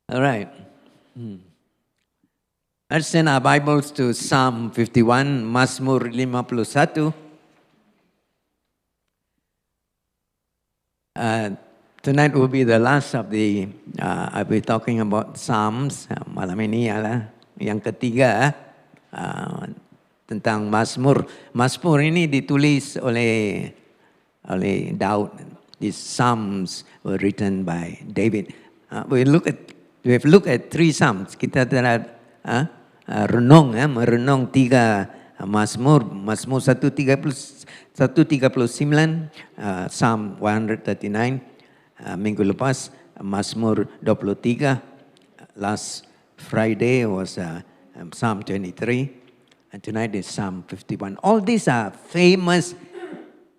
All right. Let's send our Bibles to Psalm 51, Mazmur 51. Tonight will be the last of the, I'll be talking about Psalms. Malam ini adalah yang ketiga tentang Mazmur. Mazmur ini ditulis oleh Daud. These Psalms were written by David. We have looked at three Psalms. Kita telah merenung tiga Mazmur. Mazmur 139, Psalm 139. Minggu lepas Mazmur 23. Last Friday was Psalm 23. And tonight is Psalm 51. All these are famous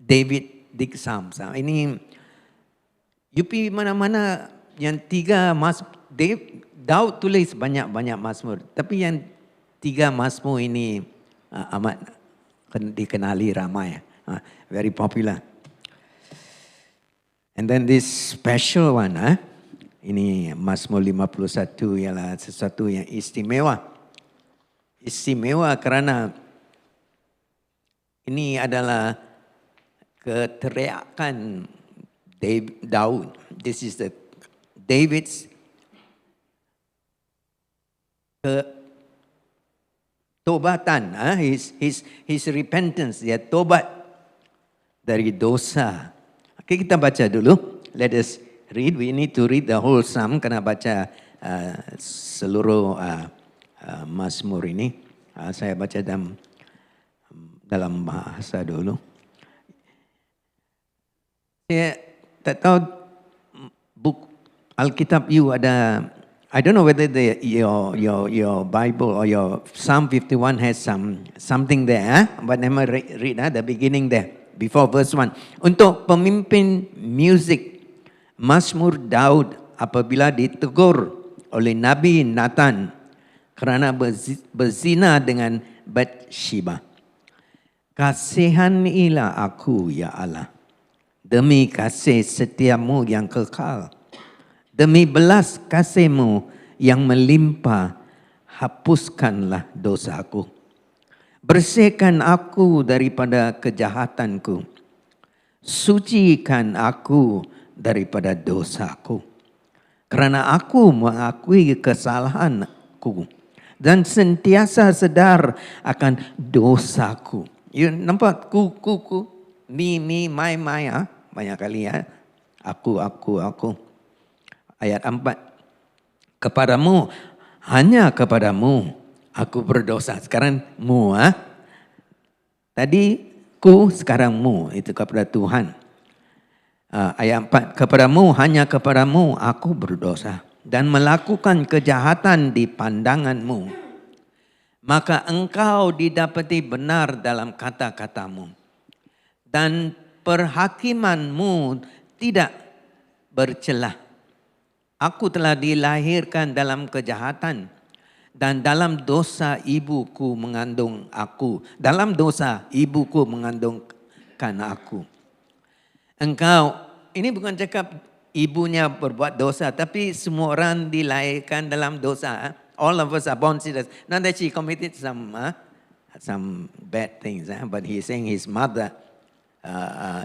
David Psalms. Ini UP mana-mana yang tiga Daud tulis banyak-banyak Mazmur. Tapi yang tiga Mazmur ini amat dikenali ramai. Very popular. And then this special one, ini Mazmur 51 ialah sesuatu yang istimewa. Istimewa kerana ini adalah keteriakan Daud. This is the David's tobatan, his repentance, dia tobat dari dosa. Okay, kita baca dulu. Let us read. We need to read the whole psalm, kena baca seluruh Mazmur ini. Saya baca dalam bahasa dulu. Saya tak tahu buku Alkitab you ada. I don't know whether your Bible or your Psalm 51 has something there, but let me read the beginning there before verse 1. Untuk pemimpin music Mazmur Daud apabila ditegur oleh Nabi Nathan kerana berzina dengan Bathsheba. Kasihanilah aku ya Allah, demi kasih setiamu yang kekal. Demi belas kasih-Mu yang melimpah, hapuskanlah dosaku. Bersihkan aku daripada kejahatanku. Sucikan aku daripada dosaku. Kerana aku mengakui kesalahanku dan sentiasa sedar akan dosaku. You nampak ku, me, my, banyak kali ya. Aku. Ayat 4, kepadamu, hanya kepadamu aku berdosa. Sekarang mu. Tadi ku, sekarang mu. Itu kepada Tuhan. Ayat 4, kepadamu, hanya kepadamu aku berdosa. Dan melakukan kejahatan di pandanganmu. Maka engkau didapati benar dalam kata-katamu. Dan perhakimanmu tidak bercelah. Aku telah dilahirkan dalam kejahatan dan dalam dosa ibuku mengandung aku. Dalam dosa ibuku mengandungkan aku. Engkau, ini bukan cakap ibunya berbuat dosa, tapi semua orang dilahirkan dalam dosa. All of us are born sinners. Not that she committed some bad things, but he's saying his mother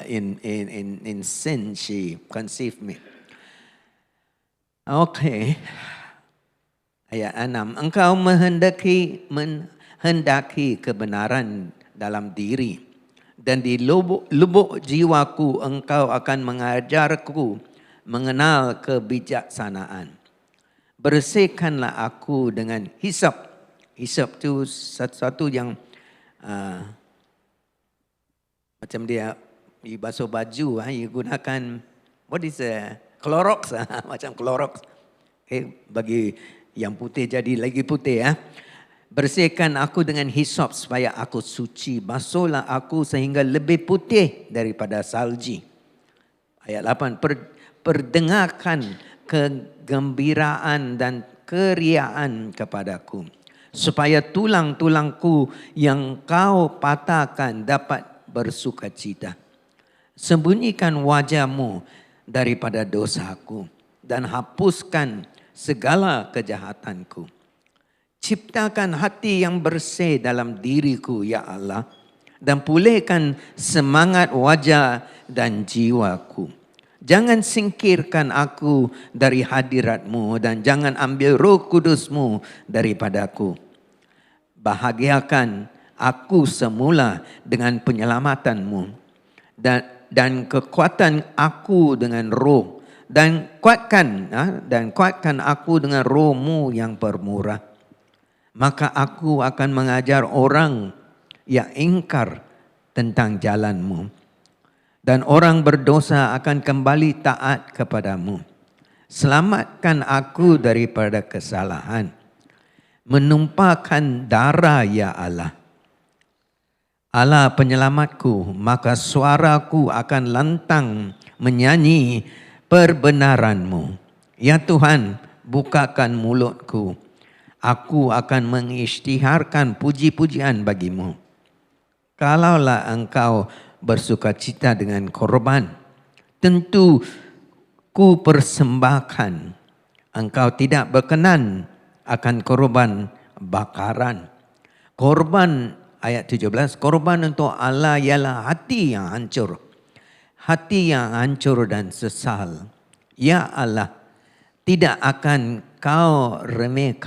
in sin she conceived me. Okay. Ayat 6. Engkau menghendaki kebenaran dalam diri. Dan di lubuk jiwaku engkau akan mengajarku mengenal kebijaksanaan. Bersihkanlah aku dengan hisap. Hisap itu satu yang macam dia basuh baju, gunakan what is Clorox, macam Clorox. Okay, bagi yang putih jadi lagi putih ya. Bersihkan aku dengan hisop supaya aku suci. Basuhlah aku sehingga lebih putih daripada salji. Ayat 8. Perdengarkan kegembiraan dan keriaan kepadaku. Supaya tulang-tulangku yang kau patahkan dapat bersukacita. Sembunyikan wajahmu daripada dosaku dan hapuskan segala kejahatanku. Ciptakan hati yang bersih dalam diriku, ya Allah, dan pulihkan semangat wajah dan jiwaku. Jangan singkirkan aku dari hadirat-Mu dan jangan ambil Roh Kudus-Mu daripadaku. Bahagiakan aku semula dengan penyelamatan-Mu dan kekuatan aku dengan roh dan kuatkan aku dengan Roh-Mu yang permurah. Maka aku akan mengajar orang yang ingkar tentang jalan-Mu, dan orang berdosa akan kembali taat kepadamu. Selamatkan aku daripada kesalahan, menumpahkan darah, ya Allah. Allah penyelamatku, maka suaraku akan lantang menyanyi perbenaran-Mu. Ya Tuhan, bukakan mulutku. Aku akan mengisytiharkan puji-pujian bagi-Mu. Kalaulah Engkau bersukacita dengan korban, tentu ku persembahkan. Engkau tidak berkenan akan korban bakaran. Korban, ayat 17, korban untuk Allah ialah hati yang hancur. Hati yang hancur dan sesal. Ya Allah, tidak akan Kau remeh.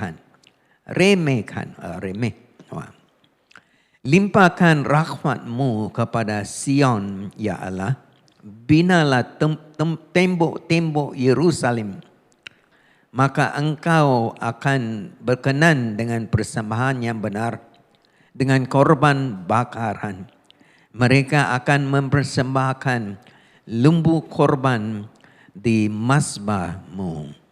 Limpahkan rahmat-Mu kepada Sion, ya Allah. Binalah tembok-tembok Yerusalem. Maka Engkau akan berkenan dengan persembahan yang benar, dengan korban bakaran. Mereka akan mempersembahkan lembu korban di mazbah-Mu.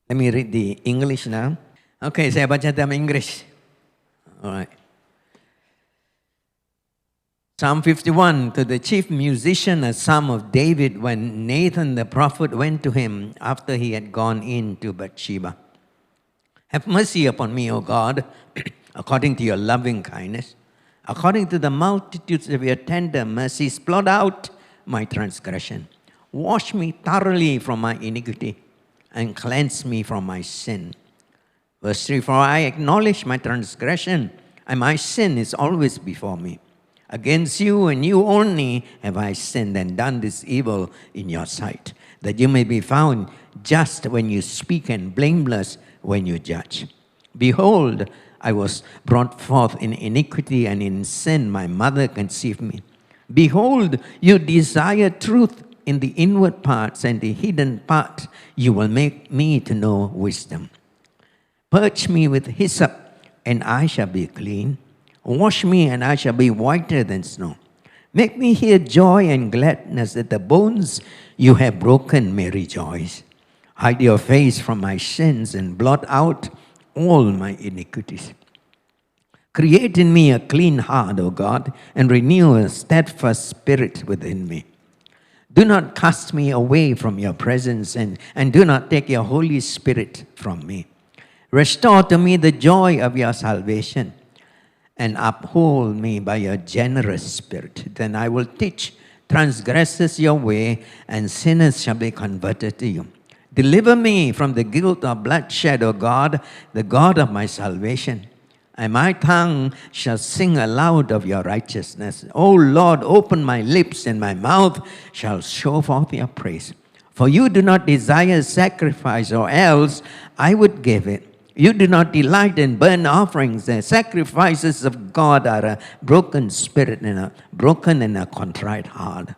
Let me read the English now. Okay, saya baca dalam English. Alright. Psalm 51, to the chief musician, a psalm of David, when Nathan the prophet went to him after he had gone in to Bathsheba. Have mercy upon me, O God, according to your loving kindness. According to the multitudes of your tender mercies, blot out my transgression. Wash me thoroughly from my iniquity and cleanse me from my sin. Verse 3, for I acknowledge my transgression, and my sin is always before me. Against you and you only have I sinned and done this evil in your sight, that you may be found just when you speak and blameless when you judge. Behold, I was brought forth in iniquity, and in sin my mother conceived me. Behold, you desire truth in the inward parts, and the hidden part you will make me to know wisdom. Purge me with hyssop, and I shall be clean. Wash me, and I shall be whiter than snow. Make me hear joy and gladness, that the bones you have broken may rejoice. Hide your face from my sins and blot out all my iniquities. Create in me a clean heart, O God, and renew a steadfast spirit within me. Do not cast me away from your presence, and do not take your Holy Spirit from me. Restore to me the joy of your salvation, and uphold me by your generous spirit. Then I will teach transgressors your way, and sinners shall be converted to you. Deliver me from the guilt of bloodshed, O God, the God of my salvation. And my tongue shall sing aloud of your righteousness. O Lord, open my lips, and my mouth shall show forth your praise. For you do not desire sacrifice, or else I would give it. You do not delight in burnt offerings. The sacrifices of God are a broken spirit and a broken and a contrite heart.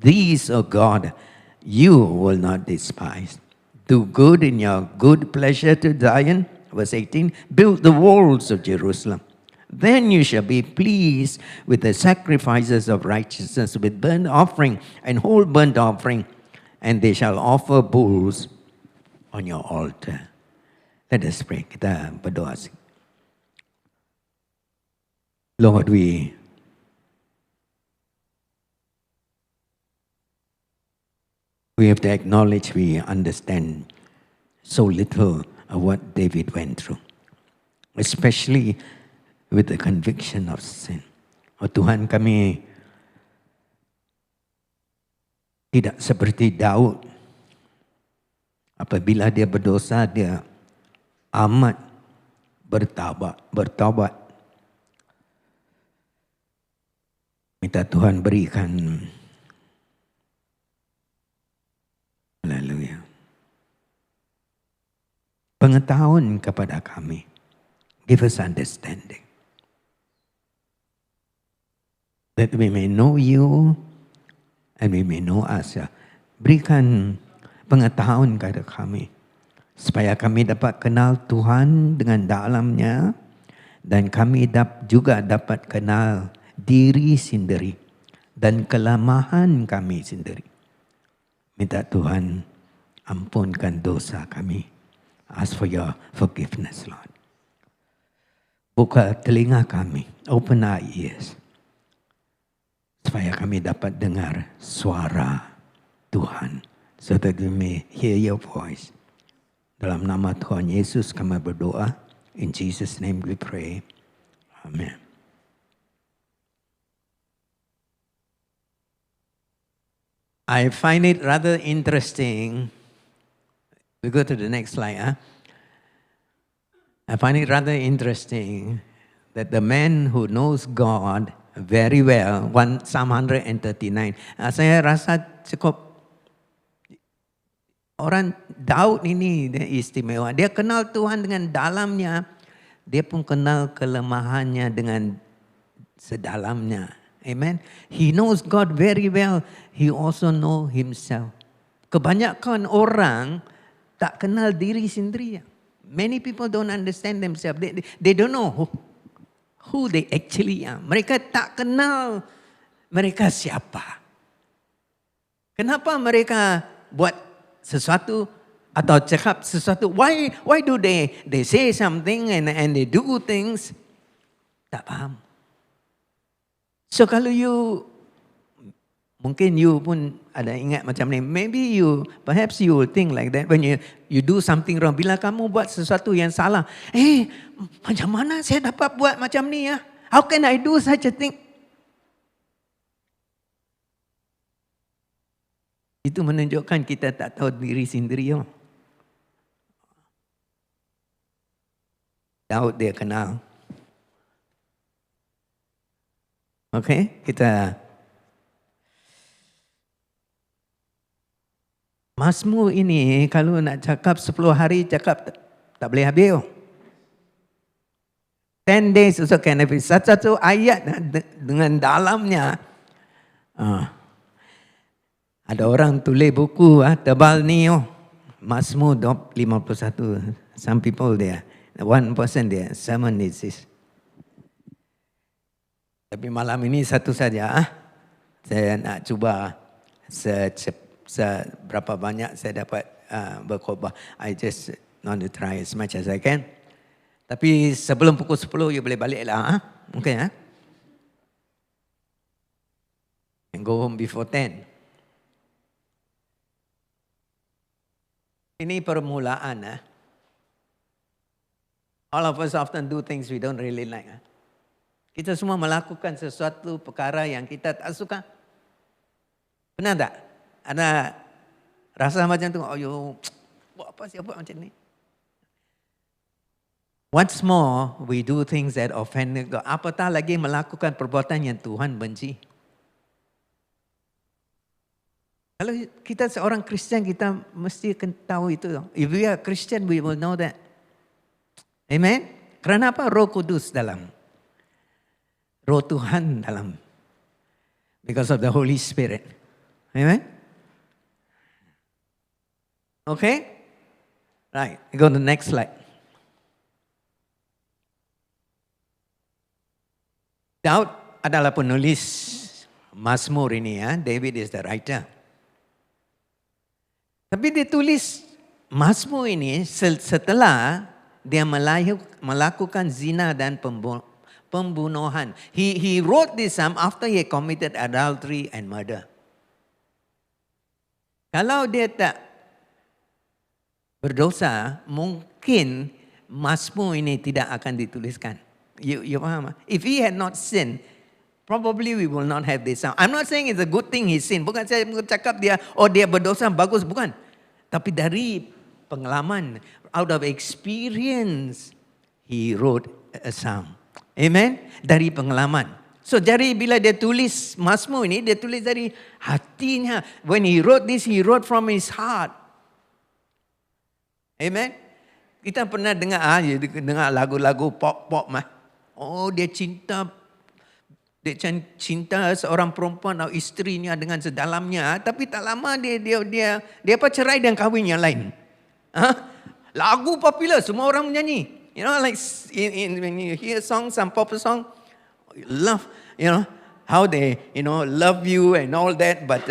These, O God, you will not despise. Do good in your good pleasure to Zion. Verse 18, build the walls of Jerusalem. Then you shall be pleased with the sacrifices of righteousness, with burnt offering and whole burnt offering, and they shall offer bulls on your altar. Let us pray. Kita berdoa. Lord, we have to acknowledge we understand so little of what David went through, especially with the conviction of sin. Oh Tuhan, kami tidak seperti Daud. Apabila dia berdosa, dia amat bertaubat. Minta Tuhan berikan. Haleluya. Pengetahuan kepada kami. Give us understanding. That we may know you and we may know us. Berikan pengetahuan kepada kami. Supaya kami dapat kenal Tuhan dengan dalamnya. Dan kami juga dapat kenal diri sendiri. Dan kelemahan kami sendiri. Minta Tuhan ampunkan dosa kami. Ask for your forgiveness, Lord. Buka telinga kami. Open our ears. Supaya kami dapat dengar suara Tuhan. So that we may hear your voice. Dalam nama Tuhan Yesus kami berdoa. In Jesus' name we pray. Amen. I find it rather interesting. We go to the next slide. I find it rather interesting that the man who knows God very well, Psalm 139. Saya rasa cukup orang Daud ini dia istimewa. Dia kenal Tuhan dengan dalamnya. Dia pun kenal kelemahannya dengan sedalamnya. Amen. He knows God very well. He also know himself. Kebanyakan orang tak kenal diri sendiri. Many people don't understand themselves. They don't know who they actually are. Mereka tak kenal mereka siapa. Kenapa mereka buat sesuatu atau cakap sesuatu? Why do they say something and they do things? Tak faham. So kalau mungkin you pun ada ingat macam ni. Perhaps you will think like that when you do something wrong. Bila kamu buat sesuatu yang salah, macam mana saya dapat buat macam ni ya? How can I do such a thing? Itu menunjukkan kita tak tahu diri sendiri. Daud dia kenal. Okay, kita Mazmur ini kalau nak cakap 10 hari cakap tak boleh habis. 10 days also can have satu ayat dengan dalamnya. Ada orang tulis buku tebal ni Mazmur 51. Some people there. One person there. Sermon is this. Tapi malam ini satu saja. Saya nak cuba berapa banyak saya dapat berkhotbah. I just want to try as much as I can. Tapi sebelum pukul 10 you boleh baliklah. Okay And go home before 10. Ini permulaan. All of us often do things we don't really like. Kita semua melakukan sesuatu perkara yang kita tak suka. Benar tak? Ada rasa macam tu, buat apa sih buat macam ni? What's more, we do things that offend God. Apatah lagi melakukan perbuatan yang Tuhan benci. Kalau kita seorang Kristian, kita mesti tahu itu. If we are Christian, we will know that. Amen? Kerana apa? Roh Kudus dalam. Roh Tuhan dalam. Because of the Holy Spirit. Amen? Okay? Right, go to the next slide. Daud adalah penulis Mazmur ini. David is the writer. Tapi dia tulis Mazmur ini setelah dia melakukan zina dan pembunuhan. He wrote this psalm after he committed adultery and murder. Kalau dia tak berdosa, mungkin Mazmur ini tidak akan dituliskan. You faham? If he had not sinned, probably we will not have this psalm. I'm not saying it's a good thing he sinned. Bukan saya cakap dia berdosa bagus, bukan. Tapi dari pengalaman, out of experience, he wrote a psalm. Amen? Dari pengalaman. So jadi bila dia tulis Mazmur ini, dia tulis dari hatinya. When he wrote this, he wrote from his heart. Amen? Kita pernah dengar lagu-lagu pop mah. Oh, dia cinta seorang perempuan atau isterinya dengan sedalamnya, tapi tak lama dia cerai dan kahwin yang lain. Lagu popular, semua orang menyanyi. You know, like when you hear songs, some pop song, love, how they, love you and all that, but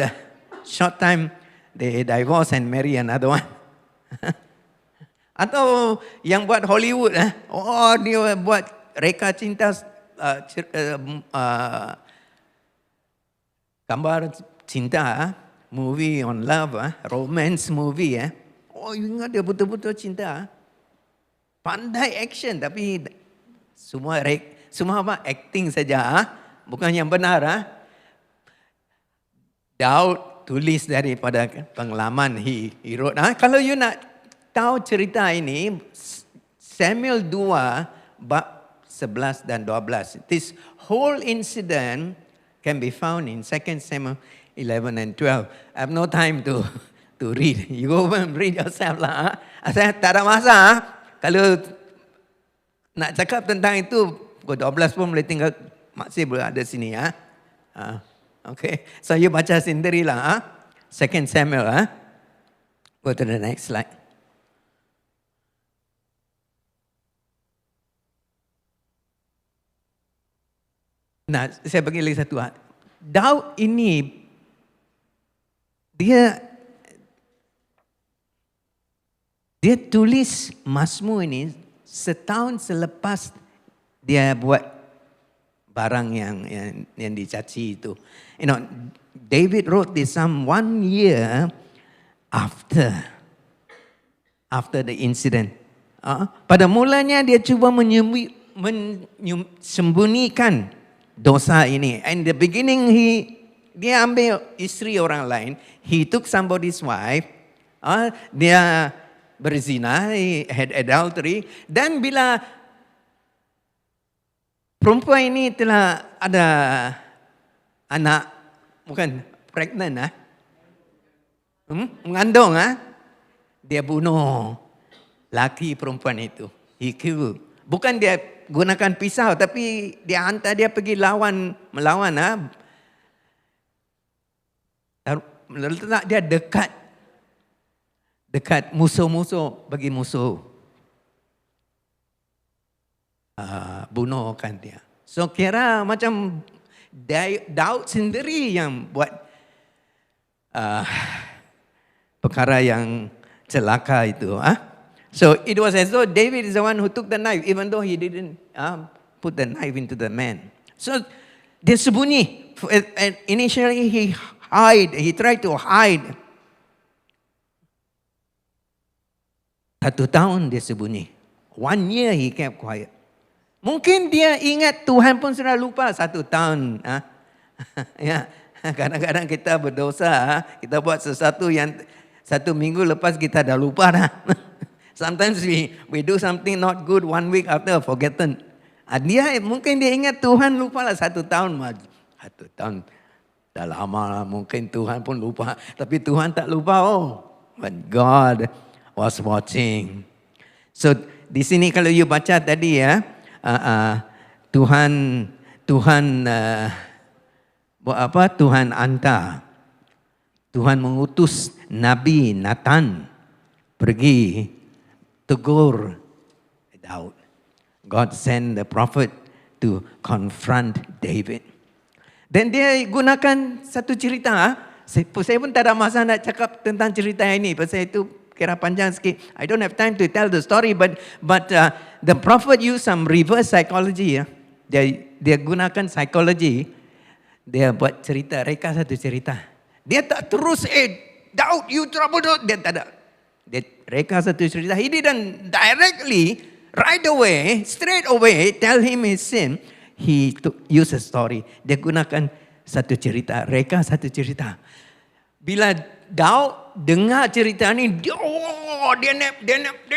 short time they divorce and marry another one. Atau yang buat Hollywood, dia buat reka cinta, gambar cinta, movie on love, romance movie. Oh, ingat dia betul-betul cinta. Pandai action, tapi semua acting saja, bukan yang benar. Daud tulis daripada pengalaman he wrote. Kalau you nak tahu cerita ini, Samuel 2 bab 11 dan 12. This whole incident can be found in 2 Samuel 11 and 12. I have no time to read. You go and read yourself lah. Saya tak ada masa. Kalau nak cakap tentang itu, pukul 12 pun boleh tinggal, masih berada sini. Okay. So you baca sendirilah. 2 Samuel. Go to the next slide. Nah, saya bagi lagi satu. Daud ini, dia tulis Mazmur ini setahun selepas dia buat barang yang dicaci itu. David wrote this psalm 1 year after the incident. Pada mulanya dia cuba menyembunyikan dosa ini. In the beginning dia ambil isteri orang lain. He took somebody's wife. Dia berzina, he had adultery. Dan bila perempuan ini telah ada anak, bukan pregnant, mengandung, dia bunuh laki perempuan itu. He killed. Bukan dia gunakan pisau, tapi dia hantar dia pergi melawan. Letak dia dekat musuh-musuh, bagi musuh bunuhkan dia. So kira macam Daud sendiri yang buat perkara yang celaka itu. So it was as though David is the one who took the knife, even though he didn't put the knife into the man. So dia sembunyi. Initially he tried to hide. 1 tahun dia sembunyi. 1 year he kept quiet. Mungkin dia ingat Tuhan pun sudah lupa 1 tahun. Ya, kadang-kadang kita berdosa, kita buat sesuatu yang 1 minggu lepas kita dah lupa dah. Sometimes we do something not good 1 week after forgotten. Mungkin dia ingat Tuhan lupa lah 1 tahun. 1 tahun dah lama lah, mungkin Tuhan pun lupa. Tapi Tuhan tak lupa. But God was watching. So di sini kalau you baca tadi Tuhan buat apa? Tuhan hantar. Tuhan mengutus Nabi Nathan pergi tegur Daud. God sent the prophet to confront David. Dan dia gunakan satu cerita. Saya pun tak ada masa nak cakap tentang cerita ini. Pasal itu kira panjang sikit. I don't have time to tell the story. But the prophet used some reverse psychology. Dia gunakan psikologi. Dia buat cerita, reka satu cerita. Dia tak terus, Daud, you trouble. Dia tak ada. Dia reka satu cerita. He didn't directly, right away, straight away, tell him his sin. He use a story. Dia gunakan satu cerita, reka satu cerita. Bila Daud dengar cerita ni, dia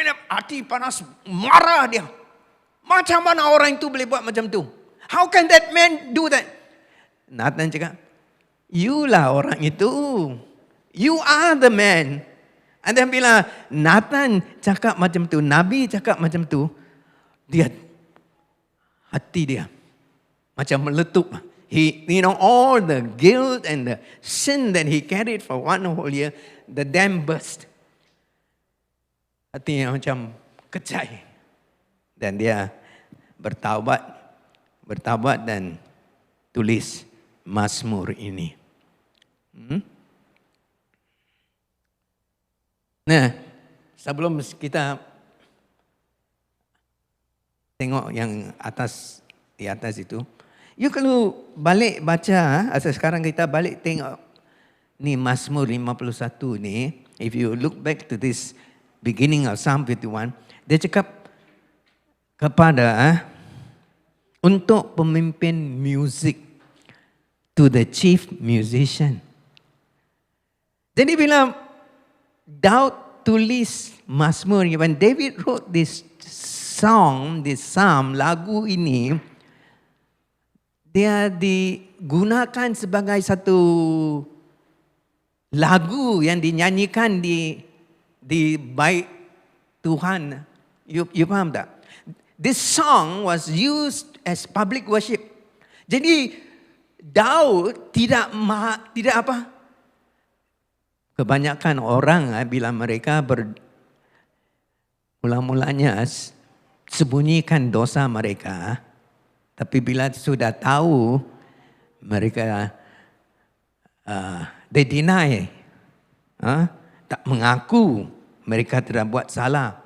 nak hati panas, marah dia. Macam mana orang itu boleh buat macam tu? How can that man do that? Nathan cakap, you lah orang itu. You are the man. And then bila Nathan cakap macam tu, Nabi cakap macam tu, hati dia macam meletup. He, all the guilt and the sin that he carried for one whole year, the dam burst. Hatinya macam kecai. Dan dia bertaubat dan tulis Mazmur ini. Nah, sebelum kita tengok yang di atas itu, you kalau balik baca, sekarang kita balik tengok ni Mazmur 51 ni, if you look back to this beginning of Psalm 51, dia cakap kepada untuk pemimpin music, to the chief musician. Jadi bila Daud tulis Mazmur, when David wrote this song, this psalm, lagu ini, dia digunakan sebagai satu lagu yang dinyanyikan di bait Tuhan. You faham tak? This song was used as public worship. Jadi Daud tidak apa? Kebanyakan orang bila mereka mula-mulanya sembunyikan dosa mereka, tapi bila sudah tahu, mereka they deny, tak mengaku mereka telah buat salah.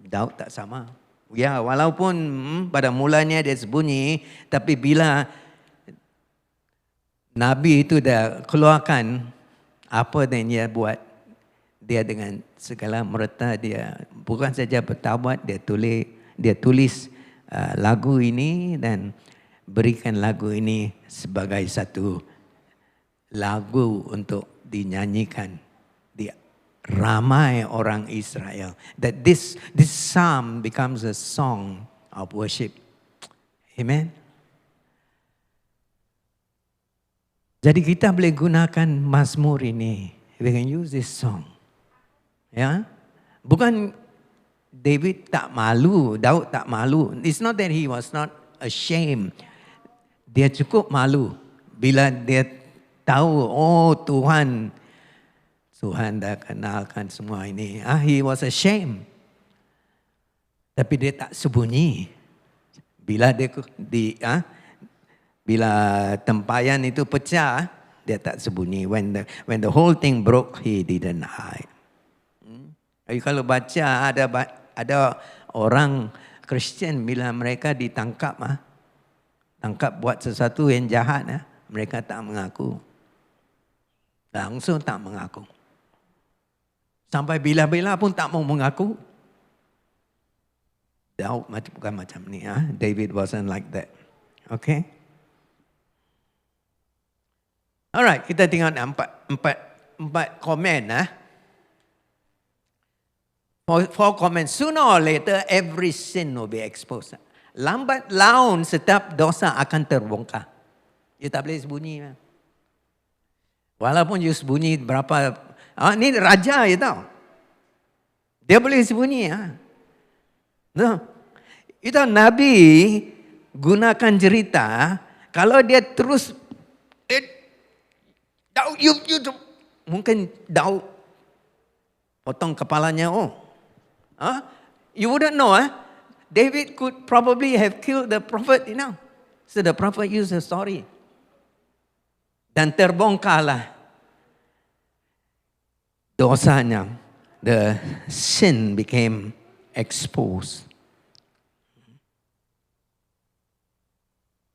Daud tak sama. Ya, walaupun pada mulanya dia sembunyi, tapi bila Nabi itu dah keluarkan apa yang dia buat, dia dengan segala merta dia bukan saja bertaubat, dia tulis lagu ini dan berikan lagu ini sebagai satu lagu untuk dinyanyikan di ramai orang Israel. That this psalm becomes a song of worship. Amen. Jadi kita boleh gunakan Mazmur ini. We can use this song. Ya, bukan Daud tak malu. It's not that he was not ashamed. Dia cukup malu bila dia tahu, Tuhan dah kenalkan semua ini. He was ashamed. Tapi dia tak sembunyi. Bila bila tempayan itu pecah, dia tak sembunyi. When the whole thing broke, he didn't hide. Kalau baca ada orang Kristian bila mereka ditangkap, tangkap buat sesuatu yang jahat, mereka tak mengaku. Langsung tak mengaku. Sampai bila-bila pun tak mau mengaku. Daud bukan macam ni. David wasn't like that. Okay? Alright, kita tengok empat komen. Four comments. Sooner or later, every sin will be exposed. Lambat laun setiap dosa akan terbongkar. You tak boleh sembunyi. Walaupun you sembunyi berapa, ni raja you tahu. Dia boleh sembunyi. No. Itu Nabi gunakan cerita, kalau dia terus, Daud, you mungkin Daud potong kepalanya. You wouldn't know. David could probably have killed the prophet, So the prophet used the story. Dan terbongkarlah dosanya. The sin became exposed.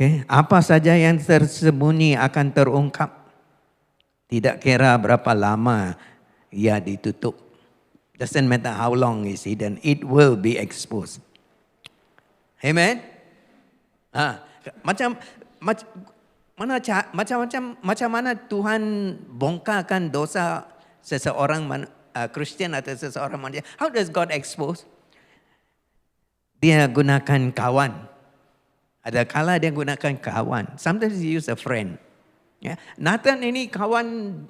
Okay. Apa saja yang tersembunyi akan terungkap. Tidak kira berapa lama ia ditutup. Doesn't matter how long is hidden, it will be exposed. Amen. Macam Macam mana Tuhan bongkarkan dosa seseorang Kristian atau seseorang manusia? How does God expose? Dia gunakan kawan. Ada kala dia gunakan kawan. Sometimes he use a friend. Ya. Nathan ini kawan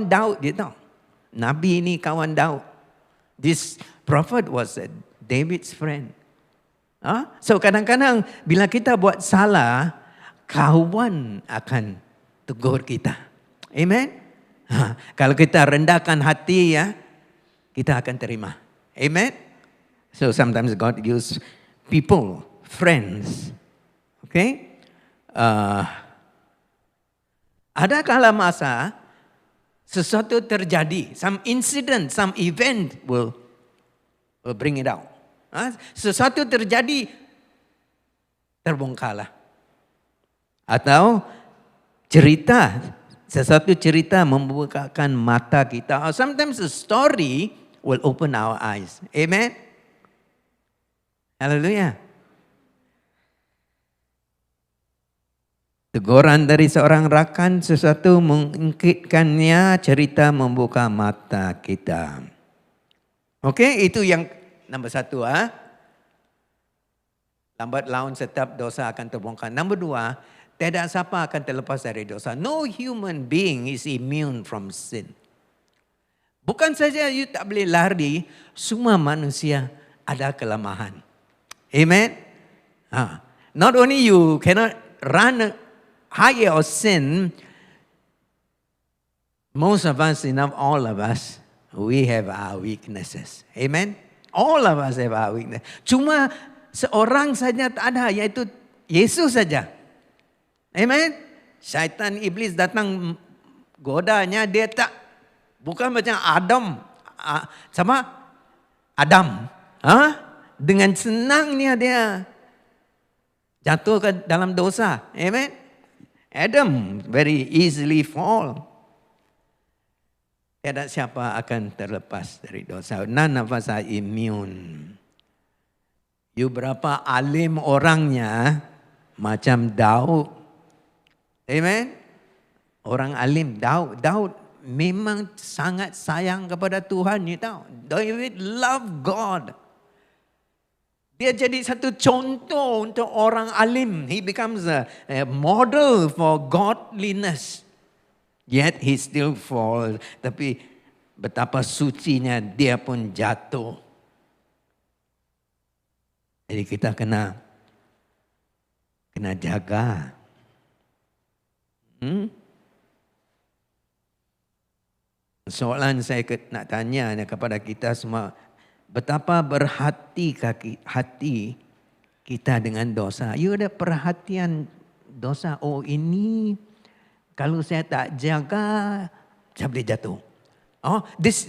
Daud dia tahu. Nabi ini kawan Daud. This prophet was David's friend. So kadang-kadang bila kita buat salah, kawan akan tegur kita. Amen. Kalau kita rendahkan hati ya, kita akan terima. Amen. So sometimes God use people, friends. Okay. Ada kala masa sesuatu terjadi, some incident, some event will bring it out. Sesuatu terjadi, terbongkarlah. Atau sesuatu cerita membukakan mata kita. Or sometimes a story will open our eyes. Amen. Haleluya. Teguran dari seorang rakan sesuatu mengungkitkannya, cerita membuka mata kita. Okey, itu yang nombor 1. Lambat laun setiap dosa akan terbongkar. Nombor 2, tiada siapa akan terlepas dari dosa. No human being is immune from sin. Bukan saja you tak boleh lari, semua manusia ada kelemahan. Amen. Not only you cannot run higher or sin, most of us, all of us, we have our weaknesses. Amen. All of us have our weakness. Cuma seorang saja tak ada, yaitu Yesus saja. Amen. Syaitan iblis datang godanya, dia tak, bukan macam Adam. Dengan senangnya dia jatuh ke dalam dosa. Amen. Adam very easily fall. Tiada siapa akan terlepas dari dosa. None of us are immune. You berapa alim orangnya macam Daud. Amen. Orang alim Daud memang sangat sayang kepada Tuhan, you tahu. David love God. Dia jadi satu contoh untuk orang alim. He becomes a model for godliness. Yet he still falls. Tapi betapa sucinya dia pun jatuh. Jadi kita kena jaga. Soalan saya nak tanya kepada kita semua. Betapa berhati kita dengan dosa. You ada perhatian dosa. Oh ini kalau saya tak jaga, saya boleh jatuh. Oh, this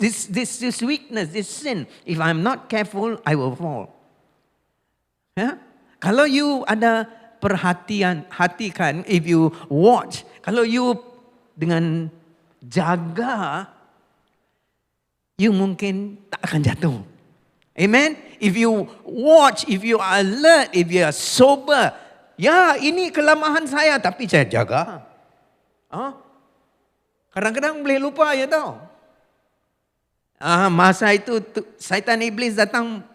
weakness, this sin. If I'm not careful, I will fall. Ya? Kalau you ada hatikan, if you watch, kalau you dengan jaga, you mungkin tak akan jatuh. Amen. If you watch, if you are alert, if you are sober, ya ini kelemahan saya tapi saya jaga. Kadang-kadang boleh lupa ya tahu. Masa itu syaitan iblis datang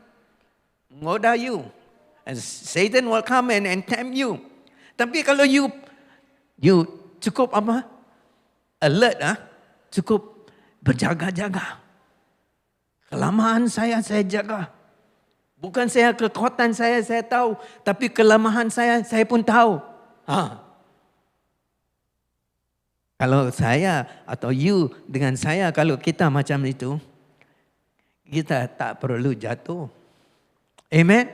menggoda you. And Satan will come and tempt you. Tapi kalau you cukup alert, cukup berjaga-jaga. Kelemahan saya jaga. Bukan saya kekuatan saya tahu. Tapi kelemahan saya pun tahu. Kalau saya atau you dengan saya, kalau kita macam itu, kita tak perlu jatuh. Amen.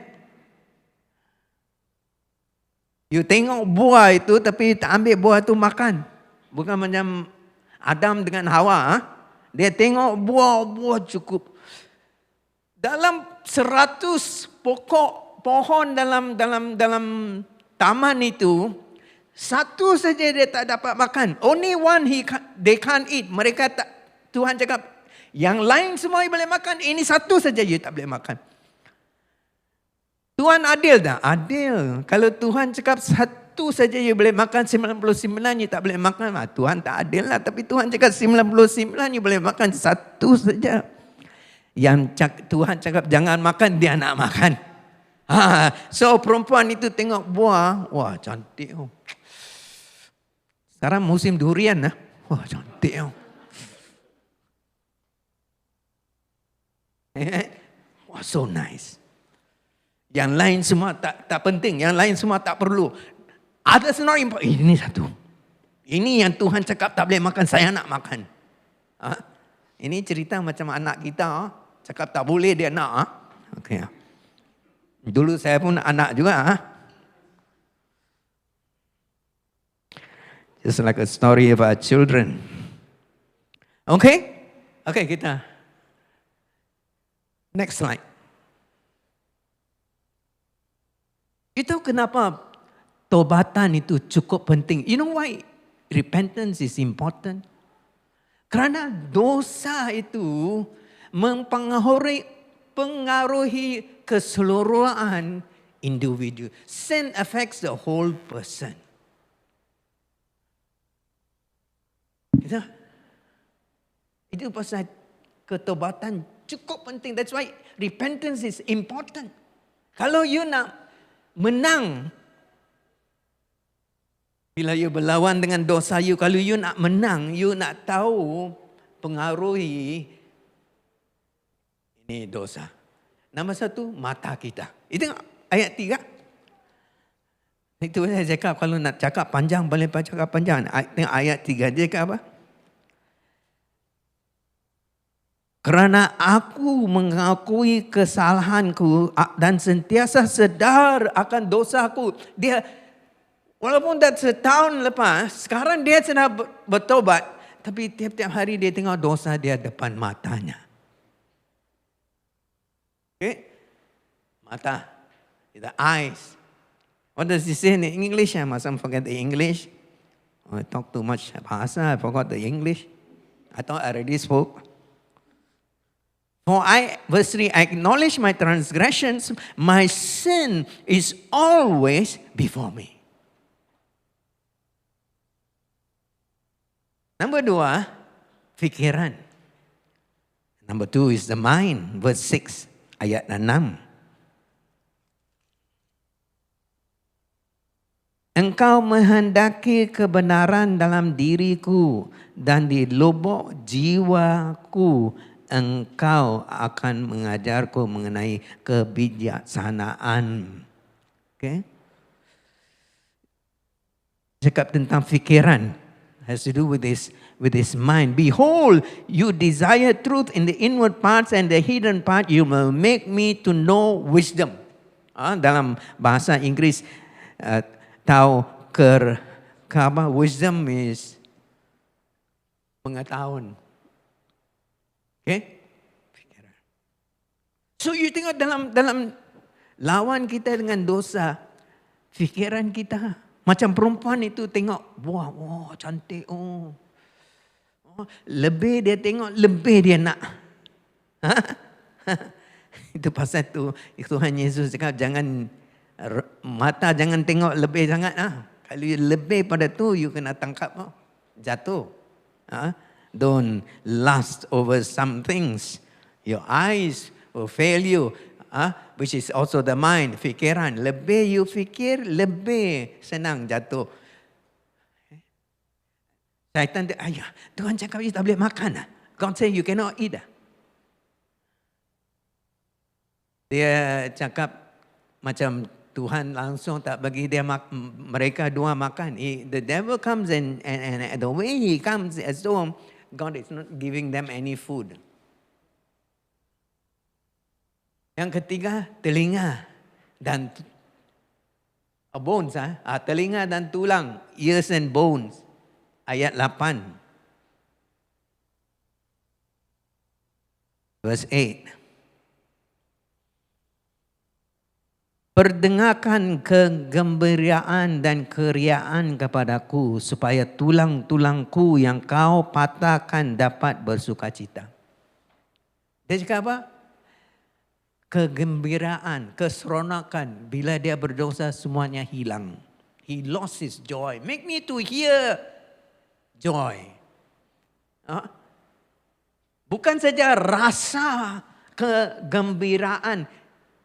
You tengok buah itu tapi tak ambil buah itu makan. Bukan macam Adam dengan Hawa. Dia tengok buah cukup. Dalam 100 pokok pohon dalam taman itu, satu saja dia tak dapat makan. Only one they can't eat. Mereka tak, Tuhan cakap, yang lain semua boleh makan. Ini satu saja you tak boleh makan. Tuhan adil tak? Adil. Kalau Tuhan cakap satu saja you boleh makan, 99 you tak boleh makan. Tuhan tak adil lah. Tapi Tuhan cakap 99 you boleh makan satu saja. Tuhan cakap jangan makan, dia nak makan. So perempuan itu tengok buah, wah cantik. Sekarang musim durian lah. Wah cantik. Wah so nice. Yang lain semua tak penting, yang lain semua tak perlu. Others not important. Ini satu. Ini yang Tuhan cakap tak boleh makan, saya nak makan. Ini cerita macam anak kita, cakap tak boleh dia nak. Okay. Dulu saya pun anak juga. Just like a story of our children. Okay? Okay, kita. Next slide. Itu kenapa tobatan itu cukup penting. You know why repentance is important? Kerana dosa itu mempengaruhi keseluruhan individu. Sin affects the whole person. Itu pasal ketobatan cukup penting. That's why repentance is important. Kalau you nak menang, bila you berlawan dengan dosa you, kalau you nak menang, you nak tahu pengaruhi ini dosa. Nombor satu, mata kita. Itu ayat 3. Itu saya cakap, kalau nak cakap panjang, boleh cakap panjang. Tengok ayat 3, dia cakap apa? Kerana aku mengakui kesalahanku dan sentiasa sedar akan dosaku. Dia, walaupun dah setahun lepas, sekarang dia sedang bertobat. Tapi tiap-tiap hari dia tengok dosa dia depan matanya. Okay? Mata. The eyes. What does he say in English? I mustn't forget the English. I talk too much bahasa, I forgot the English. I thought I already spoke. Verse 3, I acknowledge my transgressions, my sin is always before me. Number 2, fikiran. Number 2 is the mind, verse 6, ayat 6. Engkau menghendaki kebenaran dalam diriku dan di lubuk jiwaku engkau akan mengajarku mengenai kebijaksanaan. Okay? Cakap tentang fikiran. Has to do with this mind. Behold, you desire truth in the inward parts and the hidden part you will make me to know wisdom. Dalam bahasa Inggeris, tahu wisdom is pengetahuan. Okay? So you tengok dalam lawan kita dengan dosa, fikiran kita macam perempuan itu tengok, wah cantik, lebih dia tengok, lebih dia nak. Itu pasal tu Tuhan Yesus cakap mata jangan tengok lebih sangat. Kalau you lebih pada tu, you kena tangkap, jatuh. Don't lust over some things. Your eyes will fail you, which is also the mind, fikiran. Lebih you fikir, lebih senang jatuh. Syaitan dia, Tuhan cakap you tak boleh makan. God say you cannot eat. Dia cakap macam Tuhan langsung tak bagi dia mereka dua makan. The devil comes and the way he comes as though God is not giving them any food. Yang ketiga, telinga dan bones. Telinga dan tulang, ears and bones. Ayat 8. Verse 8. Perdengarkan kegembiraan dan keriaan kepadaku supaya tulang-tulangku yang kau patahkan dapat bersukacita. Dia cakap apa? Kegembiraan, keseronokan bila dia berdosa semuanya hilang. He lost his joy. Make me to hear joy. Bukan saja rasa kegembiraan,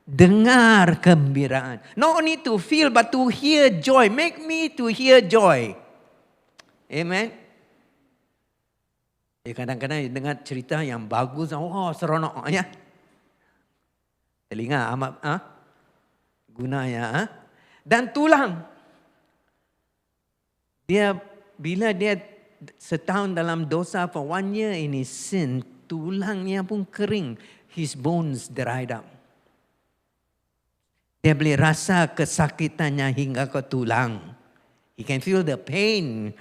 dengar kegembiraan. Not only to feel but to hear joy. Make me to hear joy. Amen. Kadang-kadang dengar cerita yang bagus, seronok ya. Telinga amat guna ya. Dan tulang. Bila dia setahun dalam dosa for 1 year in his sin, tulangnya pun kering. His bones dried up. Dia boleh rasa kesakitannya hingga ke tulang. He can feel the pain.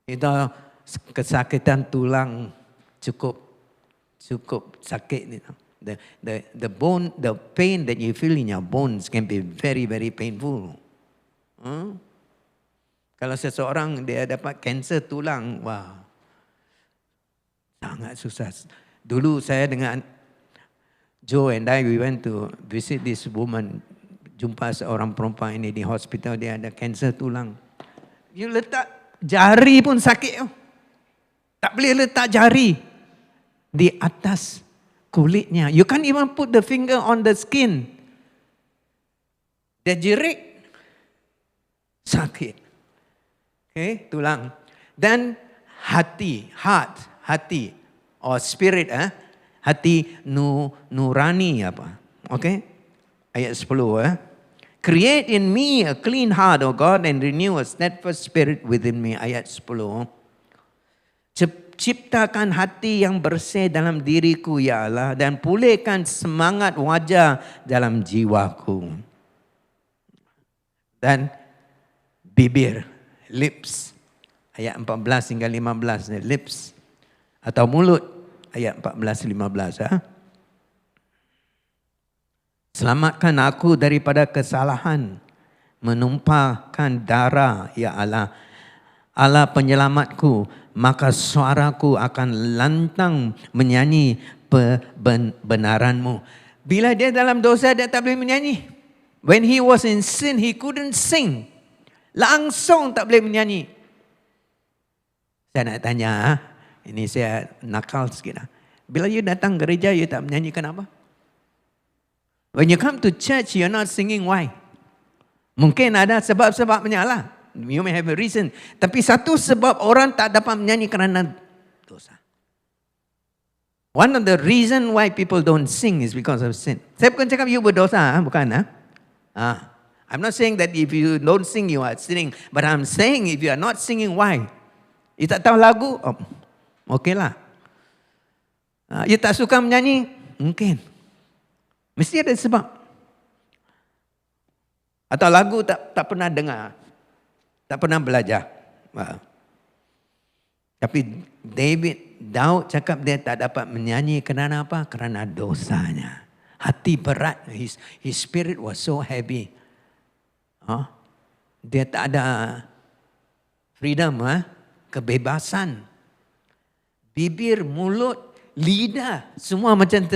Itu kesakitan tulang cukup sakit. The bone, the pain that you feel in your bones can be very, very painful. Kalau seseorang dia dapat kanser tulang, sangat susah. Dulu saya dengan Joe and I, we went to visit this woman. Jumpa seorang perempuan ini di hospital, dia ada kanser tulang. You letak jari pun sakit. Tak boleh letak jari di atas kulitnya. You can't even put the finger on the skin. Dia jerit, sakit. Okay, tulang. Dan hati or spirit, hati nurani apa? Okay, ayat 10. Create in me a clean heart, O God, and renew a steadfast spirit within me. Ayat 10. Ciptakan hati yang bersih dalam diriku, ya Allah, dan pulihkan semangat wajah dalam jiwaku. Dan bibir, lips, ayat 14 hingga 15, lips atau mulut, ayat 14-15. Selamatkan aku daripada kesalahan, menumpahkan darah, ya Allah, Allah penyelamatku. Maka suaraku akan lantang menyanyi kebenaranmu. Bila dia dalam dosa, dia tak boleh menyanyi. When he was in sin, he couldn't sing. Langsung tak boleh menyanyi. Saya nak tanya, ini saya nakal sikit. Bila you datang gereja, you tak menyanyi, kenapa? When you come to church, you're not singing, why? Mungkin ada sebab-sebabnya lah. You may have a reason. Tapi satu sebab orang tak dapat menyanyi kerana dosa. One of the reason why people don't sing is because of sin. Saya bukan cakap you berdosa, bukan. I'm not saying that if you don't sing you are sinning. But I'm saying if you are not singing, why? You tak tahu lagu? Okay lah. You tak suka menyanyi? Mungkin. Mesti ada sebab. Atau lagu tak pernah dengar. Tak pernah belajar. Tapi Daud cakap dia tak dapat menyanyi kerana apa? Kerana dosanya. Hati berat. His spirit was so heavy. Dia tak ada freedom, kebebasan. Bibir, mulut, lidah, semua macam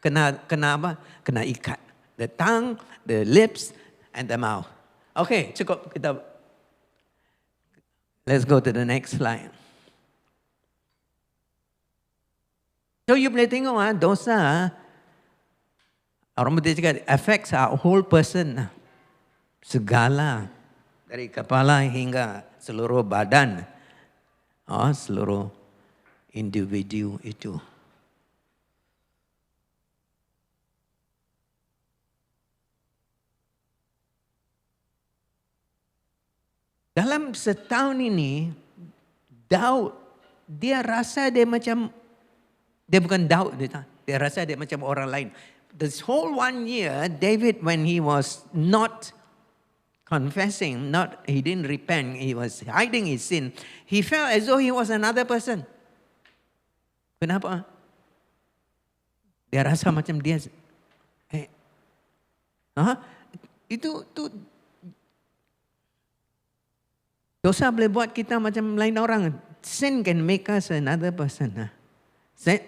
kena apa? Kena ikat. The tongue, the lips, and the mouth. Okay, cukup kita. Let's go to the next slide. So you boleh tengok dosa, orang betul cakap, affects our whole person. Segala, dari kepala hingga seluruh badan. Seluruh individu itu. Dalam setahun ini, Daud, dia rasa dia macam, dia bukan Daud, dia rasa dia macam orang lain. This whole 1 year, David, when he was not confessing, he didn't repent, he was hiding his sin, he felt as though he was another person. Kenapa? Dia rasa macam dia, itu dosa boleh buat kita macam lain orang. Sin can make us another person. Saya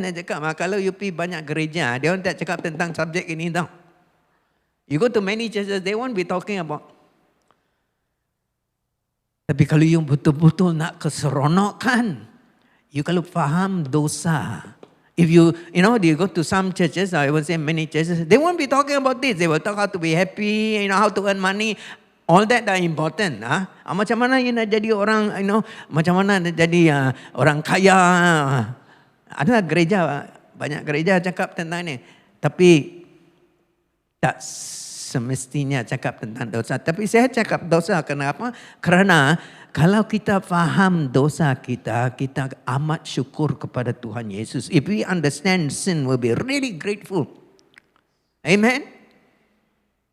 nak cakap, kalau you pergi banyak gereja, dia orang tak cakap tentang subjek ini tau. You go to many churches, they won't be talking about Tapi kalau you betul-betul nak keseronokan, you kalau faham dosa. If you go to some churches, I would say many churches, they won't be talking about this. They will talk how to be happy, how to earn money. All that are important. Macam mana you nak jadi orang, macam mana nak jadi orang kaya. Ada gereja, banyak gereja cakap tentang ini. Tapi tak semestinya cakap tentang dosa. Tapi saya cakap dosa kenapa? Kerana kalau kita faham dosa kita, kita amat syukur kepada Tuhan Yesus. If we understand sin, we'll be really grateful. Amen.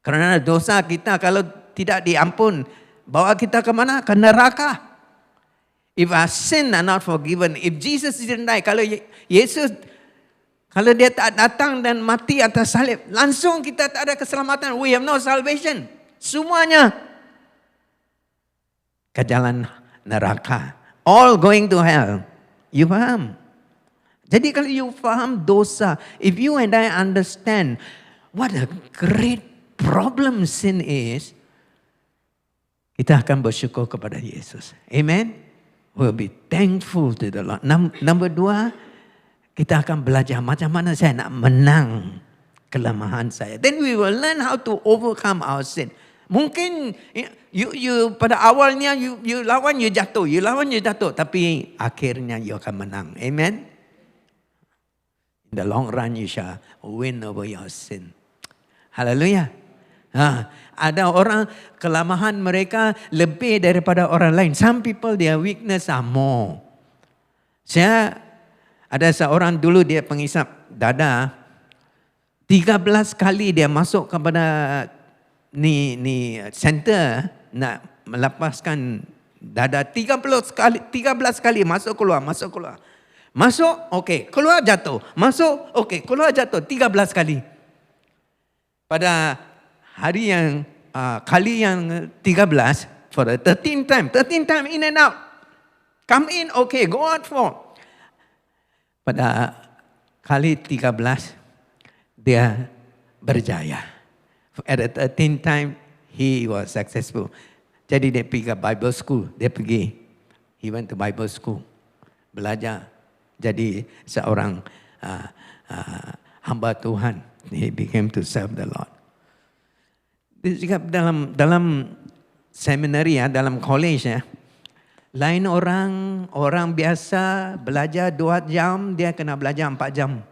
Kerana dosa kita kalau tidak diampun, bawa kita ke mana? Ke neraka. If our sin are not forgiven, if Jesus didn't die, kalau Yesus, kalau dia tak datang dan mati atas salib, langsung kita tak ada keselamatan. We have no salvation. Semuanya ke jalan neraka. All going to hell. You faham? Jadi kalau you faham dosa, if you and I understand what a great problem sin is, kita akan bersyukur kepada Yesus. Amen. We'll be thankful to the Lord. Number 2, kita akan belajar macam mana saya nak menang kelemahan saya. Then we will learn how to overcome our sin. Mungkin you pada awalnya you lawan you jatuh, tapi akhirnya you akan menang. Amen. In the long run you shall win over your sin. Hallelujah. Ada orang kelemahan mereka lebih daripada orang lain. Some people their weakness are more. Saya ada seorang dulu dia pengisap dada. 13 kali dia masuk kepada ni center nak melepaskan dada. 13 kali masuk keluar. Masuk, okey, keluar jatuh. Masuk, okey, keluar jatuh. 13 kali. Pada hari yang kali yang 13, for the 13th time in and out. Come in, okay, go out for. Pada kali 13, dia berjaya. At the 13th time, he was successful. Jadi dia pergi ke Bible school. He went to Bible school. Belajar. Jadi seorang hamba Tuhan. He became to serve the Lord. Dia cakap dalam seminari, dalam college, lain orang biasa belajar 2 jam, dia kena belajar 4 jam.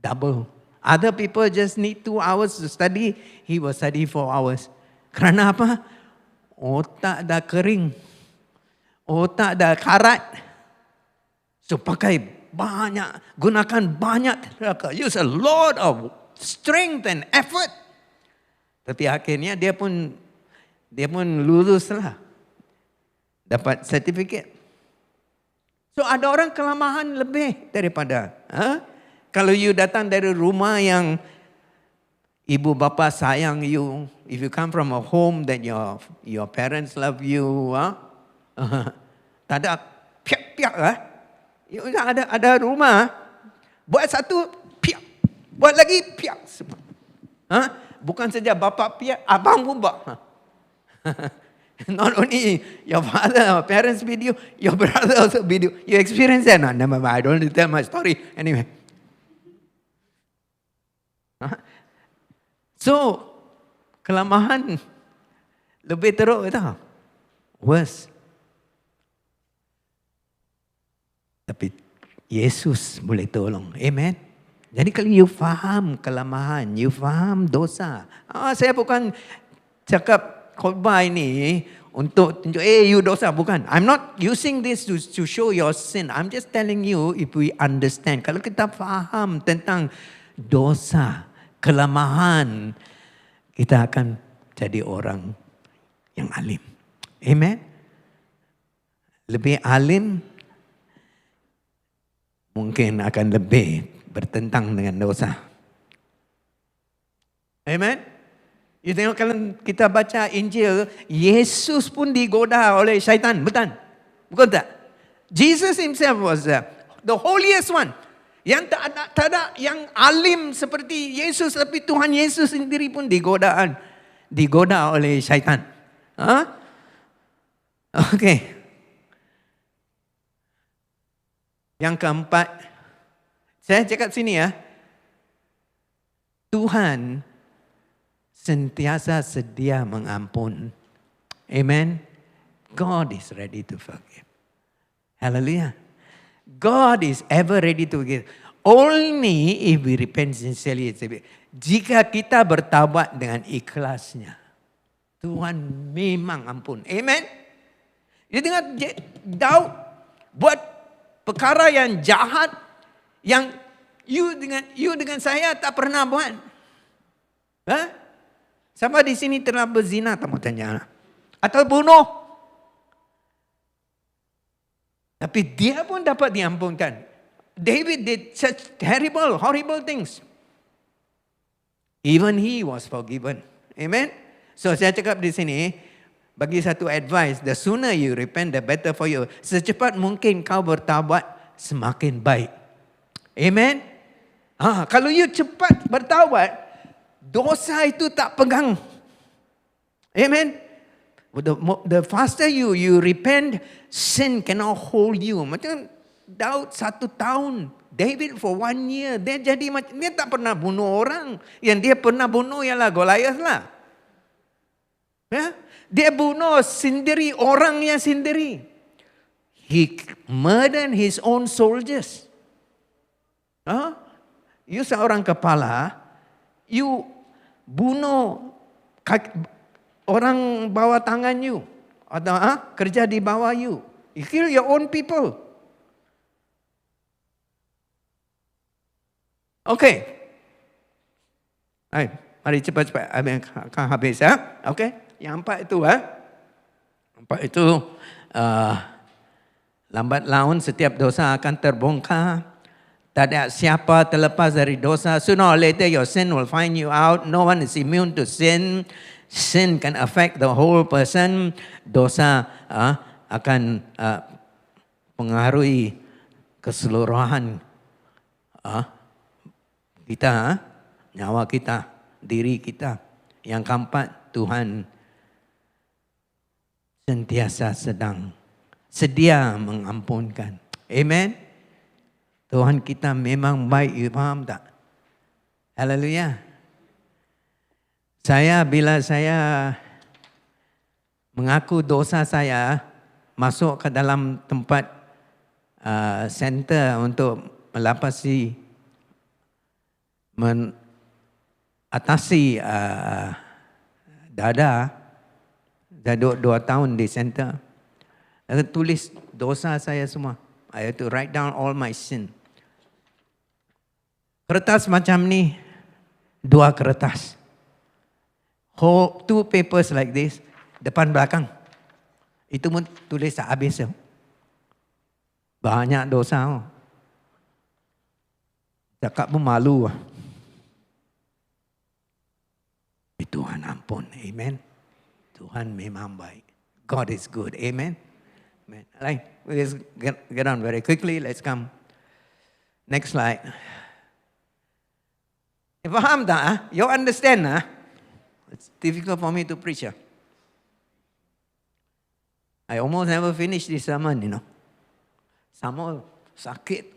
Double. Other people just need 2 hours to study. He will study 4 hours. Kerana apa? Otak dah kering. Otak dah karat. So gunakan banyak tenaga. Use a lot of strength and effort. Tapi akhirnya dia pun lulus lah. Dapat sertifikat. So ada orang kelemahan lebih daripada. Kalau you datang dari rumah yang ibu bapa sayang you, if you come from a home that your parents love you, tak ada piak-piak you ada rumah, buat satu piak, buat lagi piak. Bukan saja bapa piak, abang pun buat. Not only your father or parents beat you, your brother also beat you. You experience that? No, never mind. I don't want to tell my story. Anyway. So, kelemahan lebih teruk itu. Worse. Tapi Yesus boleh tolong. Amen. Jadi kalau you faham kelemahan, you faham dosa. Saya bukan cakap khotbah ini untuk tunjuk, you dosa. Bukan. I'm not using this to show your sin. I'm just telling you if we understand. Kalau kita faham tentang dosa, kelemahan, kita akan jadi orang yang alim. Amen. Lebih alim, mungkin akan lebih bertentang dengan dosa. Amen. You tengok kalau kita baca Injil, Yesus pun digoda oleh syaitan, betul? Bukan tak? Jesus himself was the holiest one. Yang tak ada yang alim seperti Yesus, tapi Tuhan Yesus sendiri pun digoda oleh syaitan. Okey. Yang keempat, saya cakap sini ya. Tuhan sentiasa sedia mengampun. Amen. God is ready to forgive. Hallelujah. God is ever ready to forgive. Only if we repent sincerely. Jika kita bertaubat dengan ikhlasnya, Tuhan memang ampun. Amen. Dia dengar Daud buat perkara yang jahat yang you dengan saya tak pernah buat. Siapa di sini telah berzina, tak mau tanya. Atau bunuh. Tapi dia pun dapat diampunkan. David did such terrible, horrible things. Even he was forgiven. Amen. So saya cakap di sini, bagi satu advice, the sooner you repent, the better for you. Secepat mungkin kau bertaubat, semakin baik. Amen. Kalau you cepat bertaubat, dosa itu tak pegang. Amen. The faster you repent, sin cannot hold you. Macam Daud 1 tahun, David for 1 year. Dia jadi macam, dia tak pernah bunuh orang. Yang dia pernah bunuh ialah Goliath lah. Dia bunuh sendiri orangnya sendiri. He murdered his own soldiers. You seorang kepala, you bunuh orang bawah tangan you. Atau kerja di bawah you. You kill your own people. Okay. Mari cepat-cepat. Akan habis ya. Okay. Yang 4 itu. Empat itu. Lambat laun setiap dosa akan terbongkar. Tak ada siapa terlepas dari dosa. Sooner or later your sin will find you out. No one is immune to sin. Sin can affect the whole person. Dosa akan pengaruhi keseluruhan kita, nyawa kita, diri kita. Yang keempat, Tuhan sentiasa sedia mengampunkan. Amen. Tuhan kita memang baik, you faham tak? Haleluya. Bila saya mengaku dosa saya, masuk ke dalam tempat center untuk mengatasi dada. Dah 2 tahun di center. Saya tulis dosa saya semua. I have to write down all my sin. Kertas macam ni, 2 kertas. 2 papers like this, depan belakang. Itu pun tulis tak habis. Banyak dosa. Cakap pun malu. Tuhan ampun. Amen. Tuhan memang baik. God is good. Amen. Amen. Let's get on very quickly. Let's come. Next slide. Faham tak? You understand? It's difficult for me to preach. I almost never finish this sermon, you know. Sama sakit.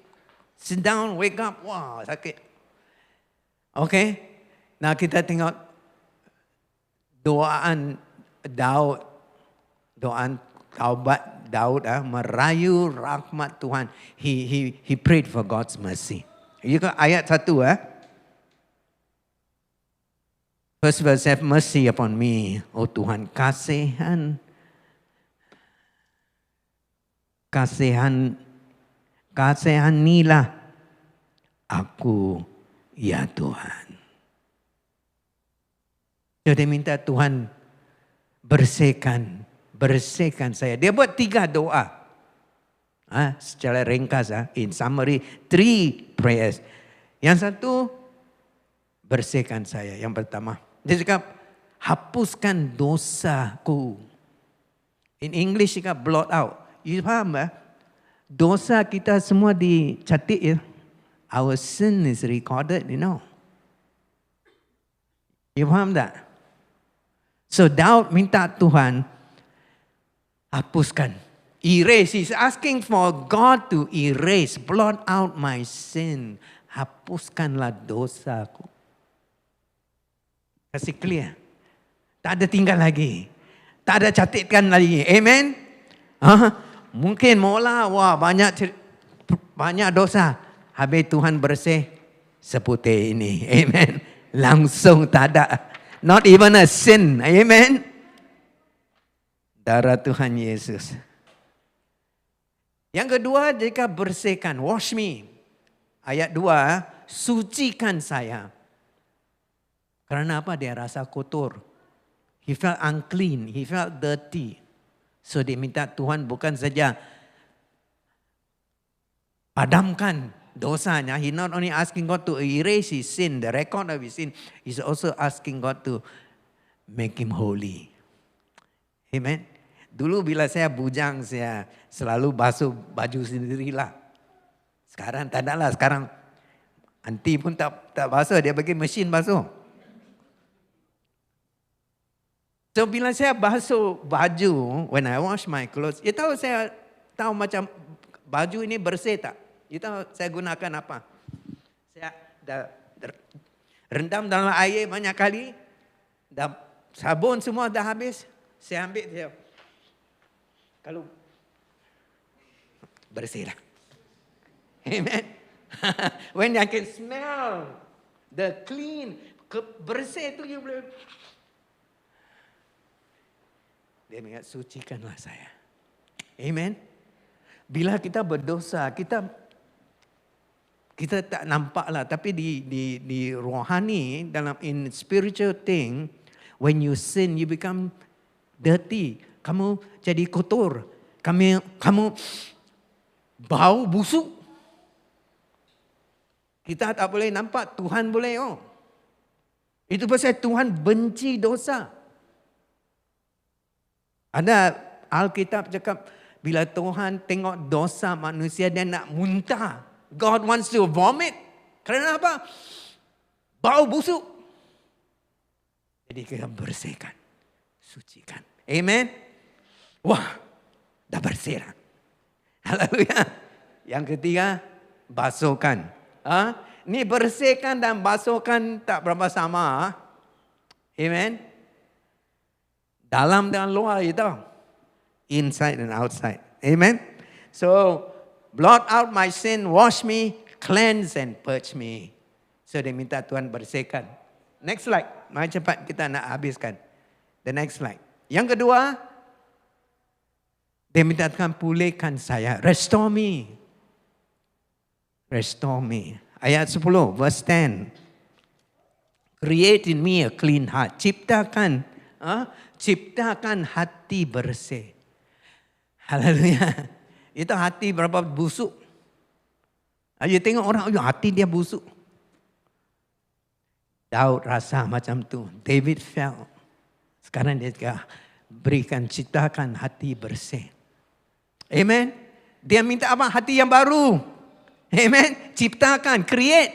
Sit down, wake up. Wah, sakit. Okay. Nah, kita tengok doaan Daud. Doaan taubat Daud merayu rahmat Tuhan. He prayed for God's mercy. You got ayat 1. First verse, have mercy upon me, oh Tuhan, kasihanilah aku, ya Tuhan. Jadi minta Tuhan bersihkan saya. Dia buat 3 doa. Secara ringkas, in summary, 3 prayers. Yang satu, bersihkan saya. Yang pertama, dia cakap, hapuskan dosaku. In English, dia cakap, blot out. You faham? Dosa kita semua dicatat. Ya? Our sin is recorded, you know. You faham tak? So, Daud minta Tuhan, Hapuskan. Erase. He's asking for God to erase, blot out my sin. Hapuskanlah dosaku. Kasih clear. Tak ada tinggal lagi. Tak ada catatkan lagi. Amen. Mungkin mula banyak dosa. Habis Tuhan bersih seputih ini. Amen. Langsung tak ada. Not even a sin. Amen. Darah Tuhan Yesus. Yang kedua, jika bersihkan, wash me. Ayat 2, sucikan saya. Kerana apa? Dia rasa kotor. He felt unclean, he felt dirty. So dia minta Tuhan bukan saja padamkan dosanya. He not only asking God to erase his sin, the record of his sin. He's also asking God to make him holy. Amen. Dulu bila saya bujang, saya selalu basuh baju sendirilah. Sekarang tak ada lah. Sekarang aunty pun tak basuh. Dia bagi mesin basuh. So bila saya basuh baju, when I wash my clothes, saya tahu macam baju ini bersih tak? You tahu saya gunakan apa? Saya dah rendam dalam air banyak kali. Dah sabun semua dah habis. Saya ambil dia. Kalau bersih lah. Amen. When I can smell the clean, bersih tu you boleh. Dia ingat, sucikanlah saya. Amen. Bila kita berdosa, kita tak nampak lah. Tapi di rohani, in spiritual thing, when you sin, you become dirty. Kamu jadi kotor. Kamu bau busuk. Kita tak boleh nampak, Tuhan boleh. Itu pasal Tuhan benci dosa. Ada Alkitab cakap, bila Tuhan tengok dosa manusia, dia nak muntah. God wants to vomit. Kerana apa? Bau busuk. Jadi kita bersihkan. Sucikan. Amen. Wah, dah bersih. Haleluya. Yang ketiga, basuhkan. Ni bersihkan dan basuhkan tak berapa sama. Amen. Dalam dan luar itu. Inside and outside. Amen. So, blot out my sin, wash me, cleanse and purge me. So, dia minta Tuhan bersihkan. Next slide. Mari cepat kita nak habiskan. The next slide. Yang kedua, dia minta Tuhan pulihkan saya. Restore me. Restore me. Ayat 10, verse 10. Create in me a clean heart. Ciptakan hati bersih. Haleluya. Itu hati berapa busuk. You tengok orang, hati dia busuk. Daud rasa macam tu. David felt. Sekarang dia berikan, ciptakan hati bersih. Amen. Dia minta apa? Hati yang baru. Amen. Ciptakan, create.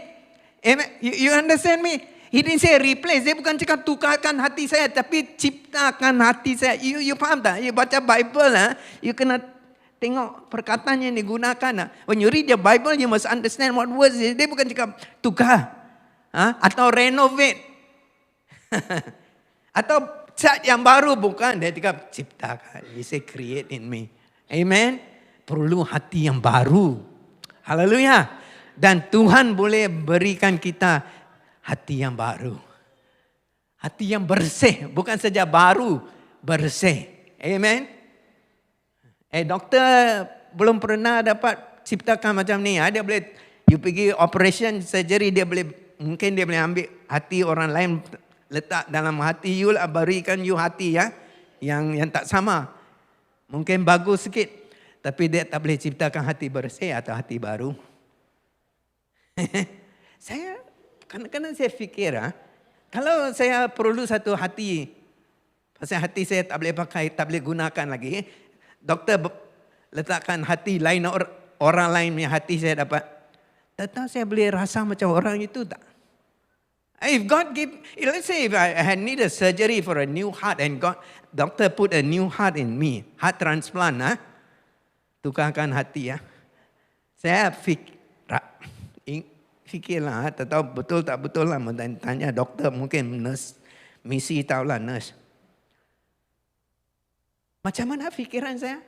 Amen. You understand me? He didn't say replace. Dia bukan cakap tukarkan hati saya, tapi ciptakan hati saya. You faham tak? You baca Bible, you kena tengok perkataan yang digunakan. When you read the Bible, you must understand what words is. Dia bukan cakap tukar. Atau renovate. Atau cat yang baru, bukan. Dia cakap ciptakan. He say create in me. Amen. Perlu hati yang baru. Haleluya. Dan Tuhan boleh berikan kita hati yang baru. Hati yang bersih. Bukan saja baru, bersih. Amen. Doktor belum pernah dapat ciptakan macam ni. Dia boleh, you pergi operation surgery, mungkin dia boleh ambil hati orang lain, letak dalam hati you lah, berikan you hati yang tak sama. Mungkin bagus sikit. Tapi dia tak boleh ciptakan hati bersih atau hati baru. Kadang-kadang saya fikir, kalau saya perlu satu hati, pasal hati saya tak boleh pakai, tak boleh gunakan lagi, doktor letakkan hati lain, orang lain punya hati saya dapat, tak tahu saya boleh rasa macam orang itu tak? If God give, let's say if I had need a surgery for a new heart and doctor put a new heart in me, heart transplant, tukarkan hati ya. Saya fikirlah, tak tahu betul tak betul lah, tanya doktor, mungkin nurse, misi tahulah nurse. Macam mana fikiran saya?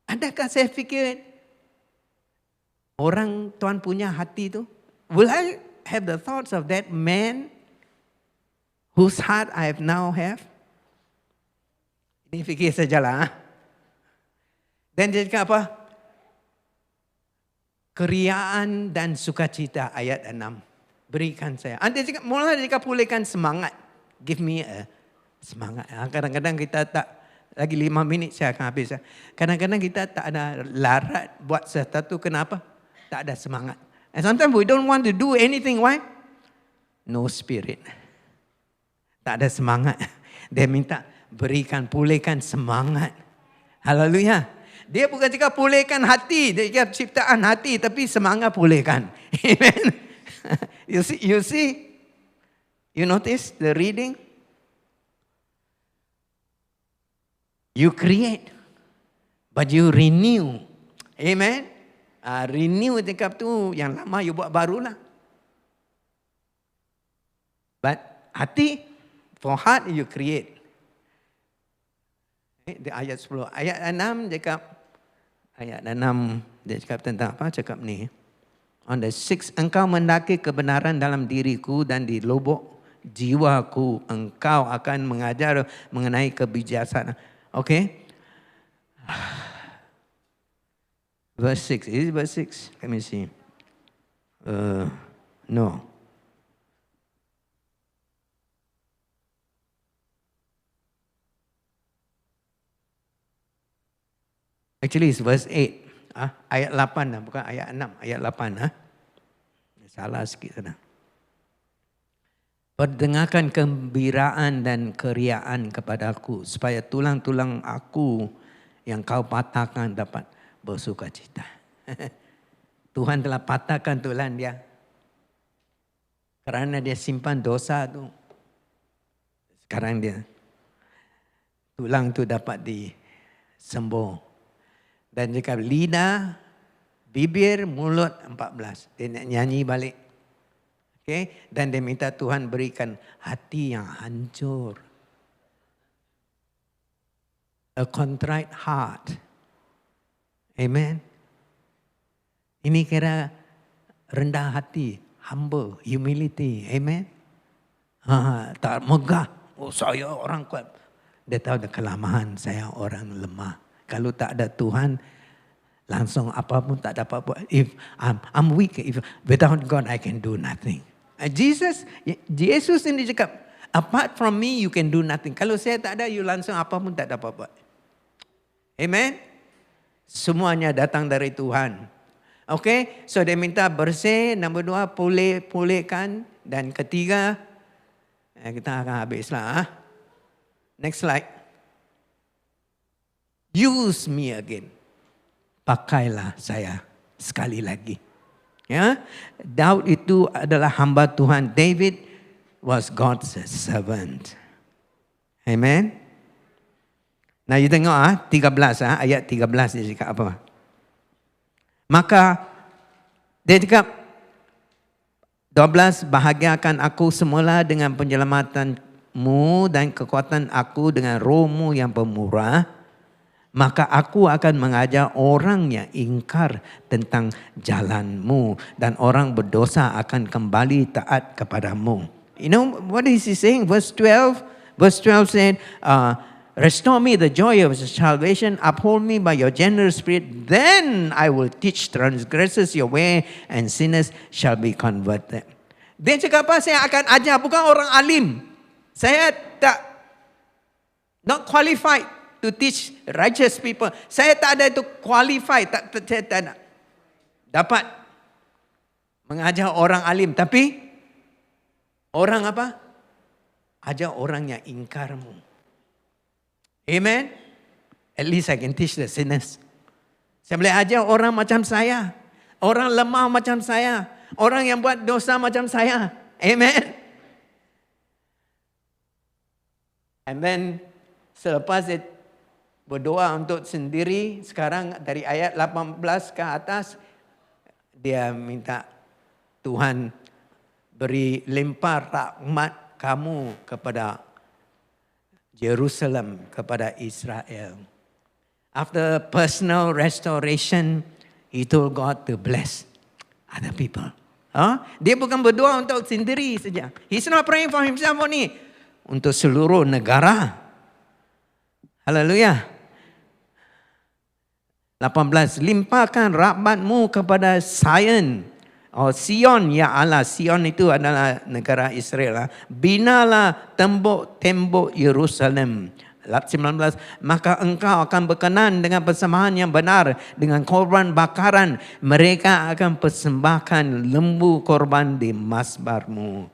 Adakah saya fikir orang Tuhan punya hati itu? Will I have the thoughts of that man whose heart I have now have? Ini fikir sajalah. Dan dia cakap apa? Keriaan dan sukacita, ayat 6. Berikan saya. Dia cakap, mula dia cakap pulihkan semangat. Give me a semangat. Kadang-kadang kita tak, lagi 5 minit saya akan habis. Kadang-kadang kita tak ada larat buat sesuatu. Kenapa? Tak ada semangat. And sometimes we don't want to do anything. Why? No spirit. Tak ada semangat. Dia minta berikan, pulihkan semangat. Haleluya. Dia bukan cakap pulihkan hati. Dia cakap ciptaan hati. Tapi semangat pulihkan. Amen. You see? You notice the reading? You create. But you renew. Amen. Renew cakap tu yang lama you buat barulah. But hati, for heart you create. Di ayat 10. Ayat 6 cakap, ayat 6 dia cakap tentang apa? Cakap ni. On the 6, engkau mendaki kebenaran dalam diriku dan di lubuk jiwaku engkau akan mengajar mengenai kebijaksanaan. Okay? Verse 6. Is it verse 6? Let me see. No. Actually it's verse 8. Ayat 8 lah, bukan ayat 6. Ayat 8. Salah sikit sana. Perdengarkan kegembiraan dan keriaan kepadaku, supaya tulang-tulang aku yang kau patahkan dapat bersukacita. Tuhan telah patahkan tulang dia. Kerana dia simpan dosa tu. Sekarang dia, tulang tu dapat disembuh. Dan jika lidah, bibir, mulut 14. Dia nak nyanyi balik. Okay? Dan dia minta Tuhan berikan hati yang hancur. A contrite heart. Amen. Ini kira rendah hati. Humble. Humility. Amen. Tak megah. Oh, saya orang kuat. Dia tahu kelemahan saya orang lemah. Kalau tak ada Tuhan, langsung apa pun tak dapat buat. If I'm weak, if without God I can do nothing. Jesus ini cakap, apart from me you can do nothing. Kalau saya tak ada, you langsung apa pun tak dapat buat. Amen. Semuanya datang dari Tuhan. Okay, so dia minta bersih. Nombor 2, pulihkan. Dan ketiga, kita akan habislah. Next slide. Use me again. Pakailah saya sekali lagi. Ya, Daud itu adalah hamba Tuhan. David was God's servant. Amen. Nah, you tengok 13 ayat 13 dia cakap apa? Maka dia cakap 12, bahagiakan aku semula dengan penyelamatanmu dan kekuatan aku dengan rohmu yang pemurah. Maka aku akan mengajar orang yang ingkar tentang jalanmu dan orang berdosa akan kembali taat kepadamu. You know what is he saying? Verse 12 said, restore me the joy of salvation, uphold me by your generous spirit, then I will teach transgressors your way and sinners shall be converted. Dia cakap apa? Saya akan ajar, bukan orang alim. Saya not qualified to teach righteous people. Saya tak ada itu qualified, tak ada. Dapat mengajar orang alim, tapi orang apa? Ajar orang yang ingkarmu. Amen. At least I can teach the sinners. Saya boleh ajar orang macam saya, orang lemah macam saya, orang yang buat dosa macam saya. Amen. And then selepas dia berdoa untuk sendiri, sekarang dari ayat 18 ke atas, dia minta Tuhan beri limpah rahmat kamu kepada Jerusalem, kepada Israel. After personal restoration, he told God to bless other people. Dia bukan berdoa untuk sendiri saja. He's not praying for himself only. Untuk seluruh negara. Haleluya. 18. Limpahkan rahmatmu kepada Sion. Sion, ya Allah. Sion itu adalah negara Israel. Binalah tembok-tembok Yerusalem. 19. Maka engkau akan berkenan dengan persembahan yang benar, dengan korban bakaran. Mereka akan persembahkan lembu korban di masbarmu.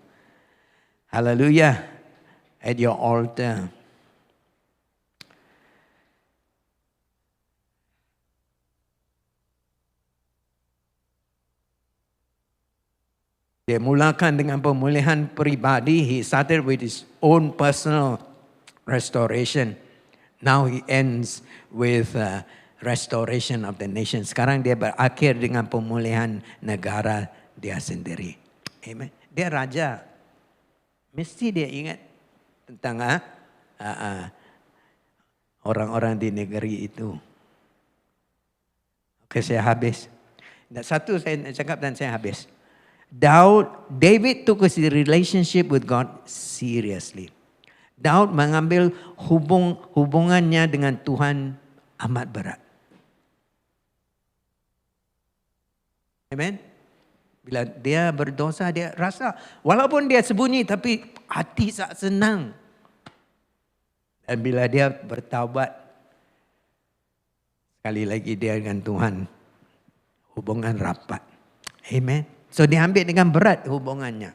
Haleluya. At your altar. Dia mulakan dengan pemulihan peribadi. He started with his own personal restoration. Now he ends with restoration of the nation. Sekarang dia berakhir dengan pemulihan negara dia sendiri. Amen. Dia raja. Mesti dia ingat tentang orang-orang di negeri itu. Oke, saya habis. Satu saya cakap dan saya habis. David took his relationship with God seriously. Daud mengambil hubungannya dengan Tuhan amat berat. Amen. Bila dia berdosa, dia rasa walaupun dia sembunyi tapi hati sangat senang. Dan bila dia bertaubat, sekali lagi dia dengan Tuhan hubungan rapat. Amen. So dia ambil dengan berat hubungannya.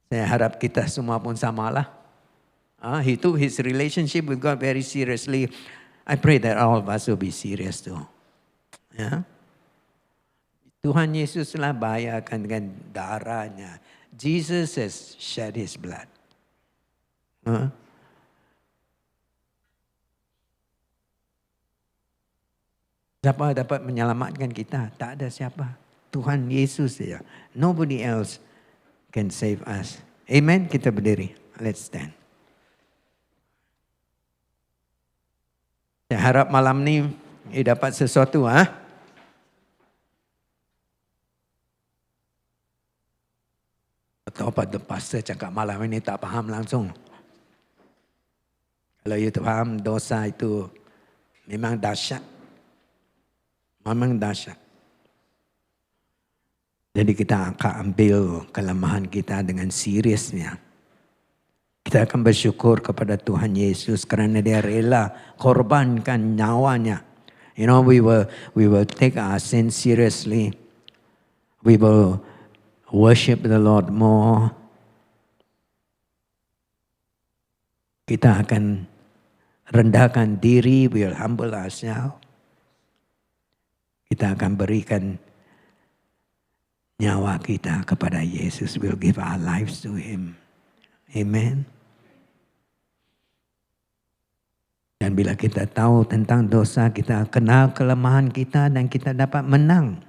Saya harap kita semua pun samalah. He took his relationship with God very seriously. I pray that all of us will be serious too. Ya. Tuhan Yesuslah bayarkan dengan darahnya. Jesus has shed his blood. Siapa dapat menyelamatkan kita? Tak ada siapa. Tuhan Yesus saja. Nobody else can save us. Amen. Kita berdiri. Let's stand. Saya harap malam ni dapat sesuatu. Atau pada pastor cakap malam ini tak faham langsung. Kalau you tak faham dosa itu memang dahsyat. Memang dahsyat. Jadi kita akan ambil kelemahan kita dengan seriusnya. Kita akan bersyukur kepada Tuhan Yesus kerana dia rela korbankan nyawanya. You know, we will take our sin seriously. We will worship the Lord more. Kita akan rendahkan diri, we will humble ourselves. Kita akan berikan nyawa kita kepada Yesus. We'll give our lives to Him. Amen. Dan bila kita tahu tentang dosa, kita kenal kelemahan kita dan kita dapat menang.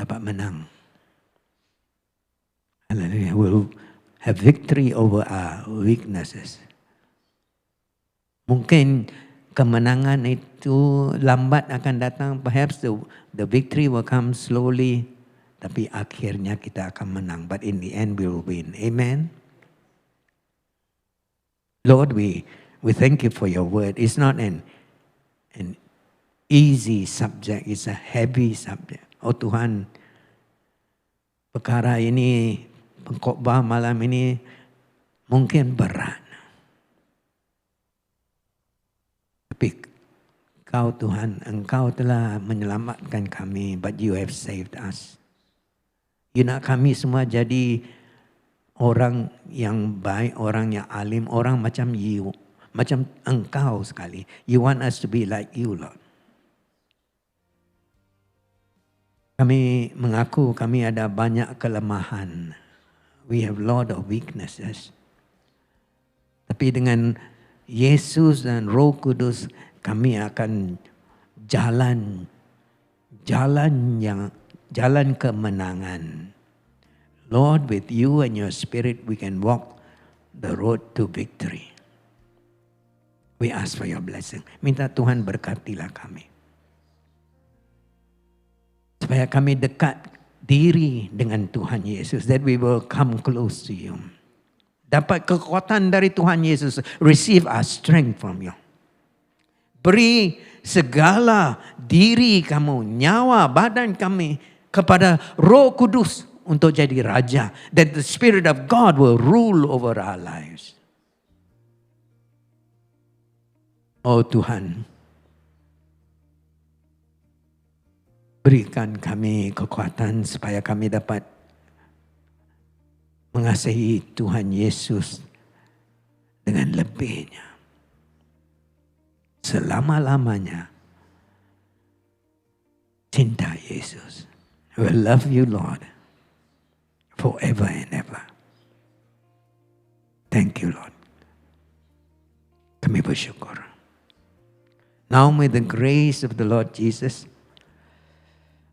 Dapat menang. Hallelujah. We'll have victory over our weaknesses. Mungkin kemenangan itu lambat akan datang. Perhaps the victory will come slowly. Tapi akhirnya kita akan menang. But in the end we will win. Amen. Lord, we thank you for your word. It's not an easy subject. It's a heavy subject. Oh Tuhan, perkara ini, pengkhotbah malam ini mungkin berat. Tapi Kau Tuhan, Engkau telah menyelamatkan kami, but you have saved us. You nak kami semua jadi orang yang baik, orang yang alim, orang macam you, macam Engkau sekali. You want us to be like you, Lord. Kami mengaku kami ada banyak kelemahan. We have lot of weaknesses. Tapi dengan Yesus dan Roh Kudus, kami akan jalan kemenangan. Lord, with you and your Spirit, we can walk the road to victory. We ask for your blessing. Minta Tuhan berkatilah kami. Supaya kami dekat diri dengan Tuhan Yesus. That we will come close to you. Dapat kekuatan dari Tuhan Yesus. Receive our strength from you. Beri segala diri kamu, nyawa, badan kami kepada Roh Kudus untuk jadi raja. That the Spirit of God will rule over our lives. Oh Tuhan, berikan kami kekuatan supaya kami dapat mengasihi Tuhan Yesus dengan lebihnya. Selama-lamanya cinta Yesus. We love you, Lord, forever and ever. Thank you, Lord. Kami bersyukur. Now may the grace of the Lord Jesus,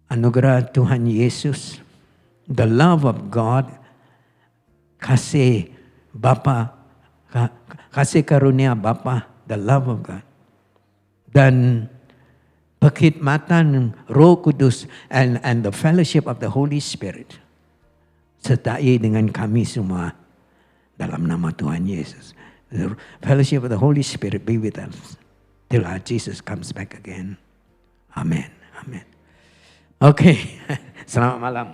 anugerah Tuhan Yesus, the love of God, kasih Bapa, kasih karunia Bapa, the love of God, dan perkhidmatan Roh Kudus and the fellowship of the Holy Spirit sertai dengan kami semua dalam nama Tuhan Yesus. The fellowship of the Holy Spirit be with us till our Jesus comes back again. Amen. Amen. Okay. Selamat malam.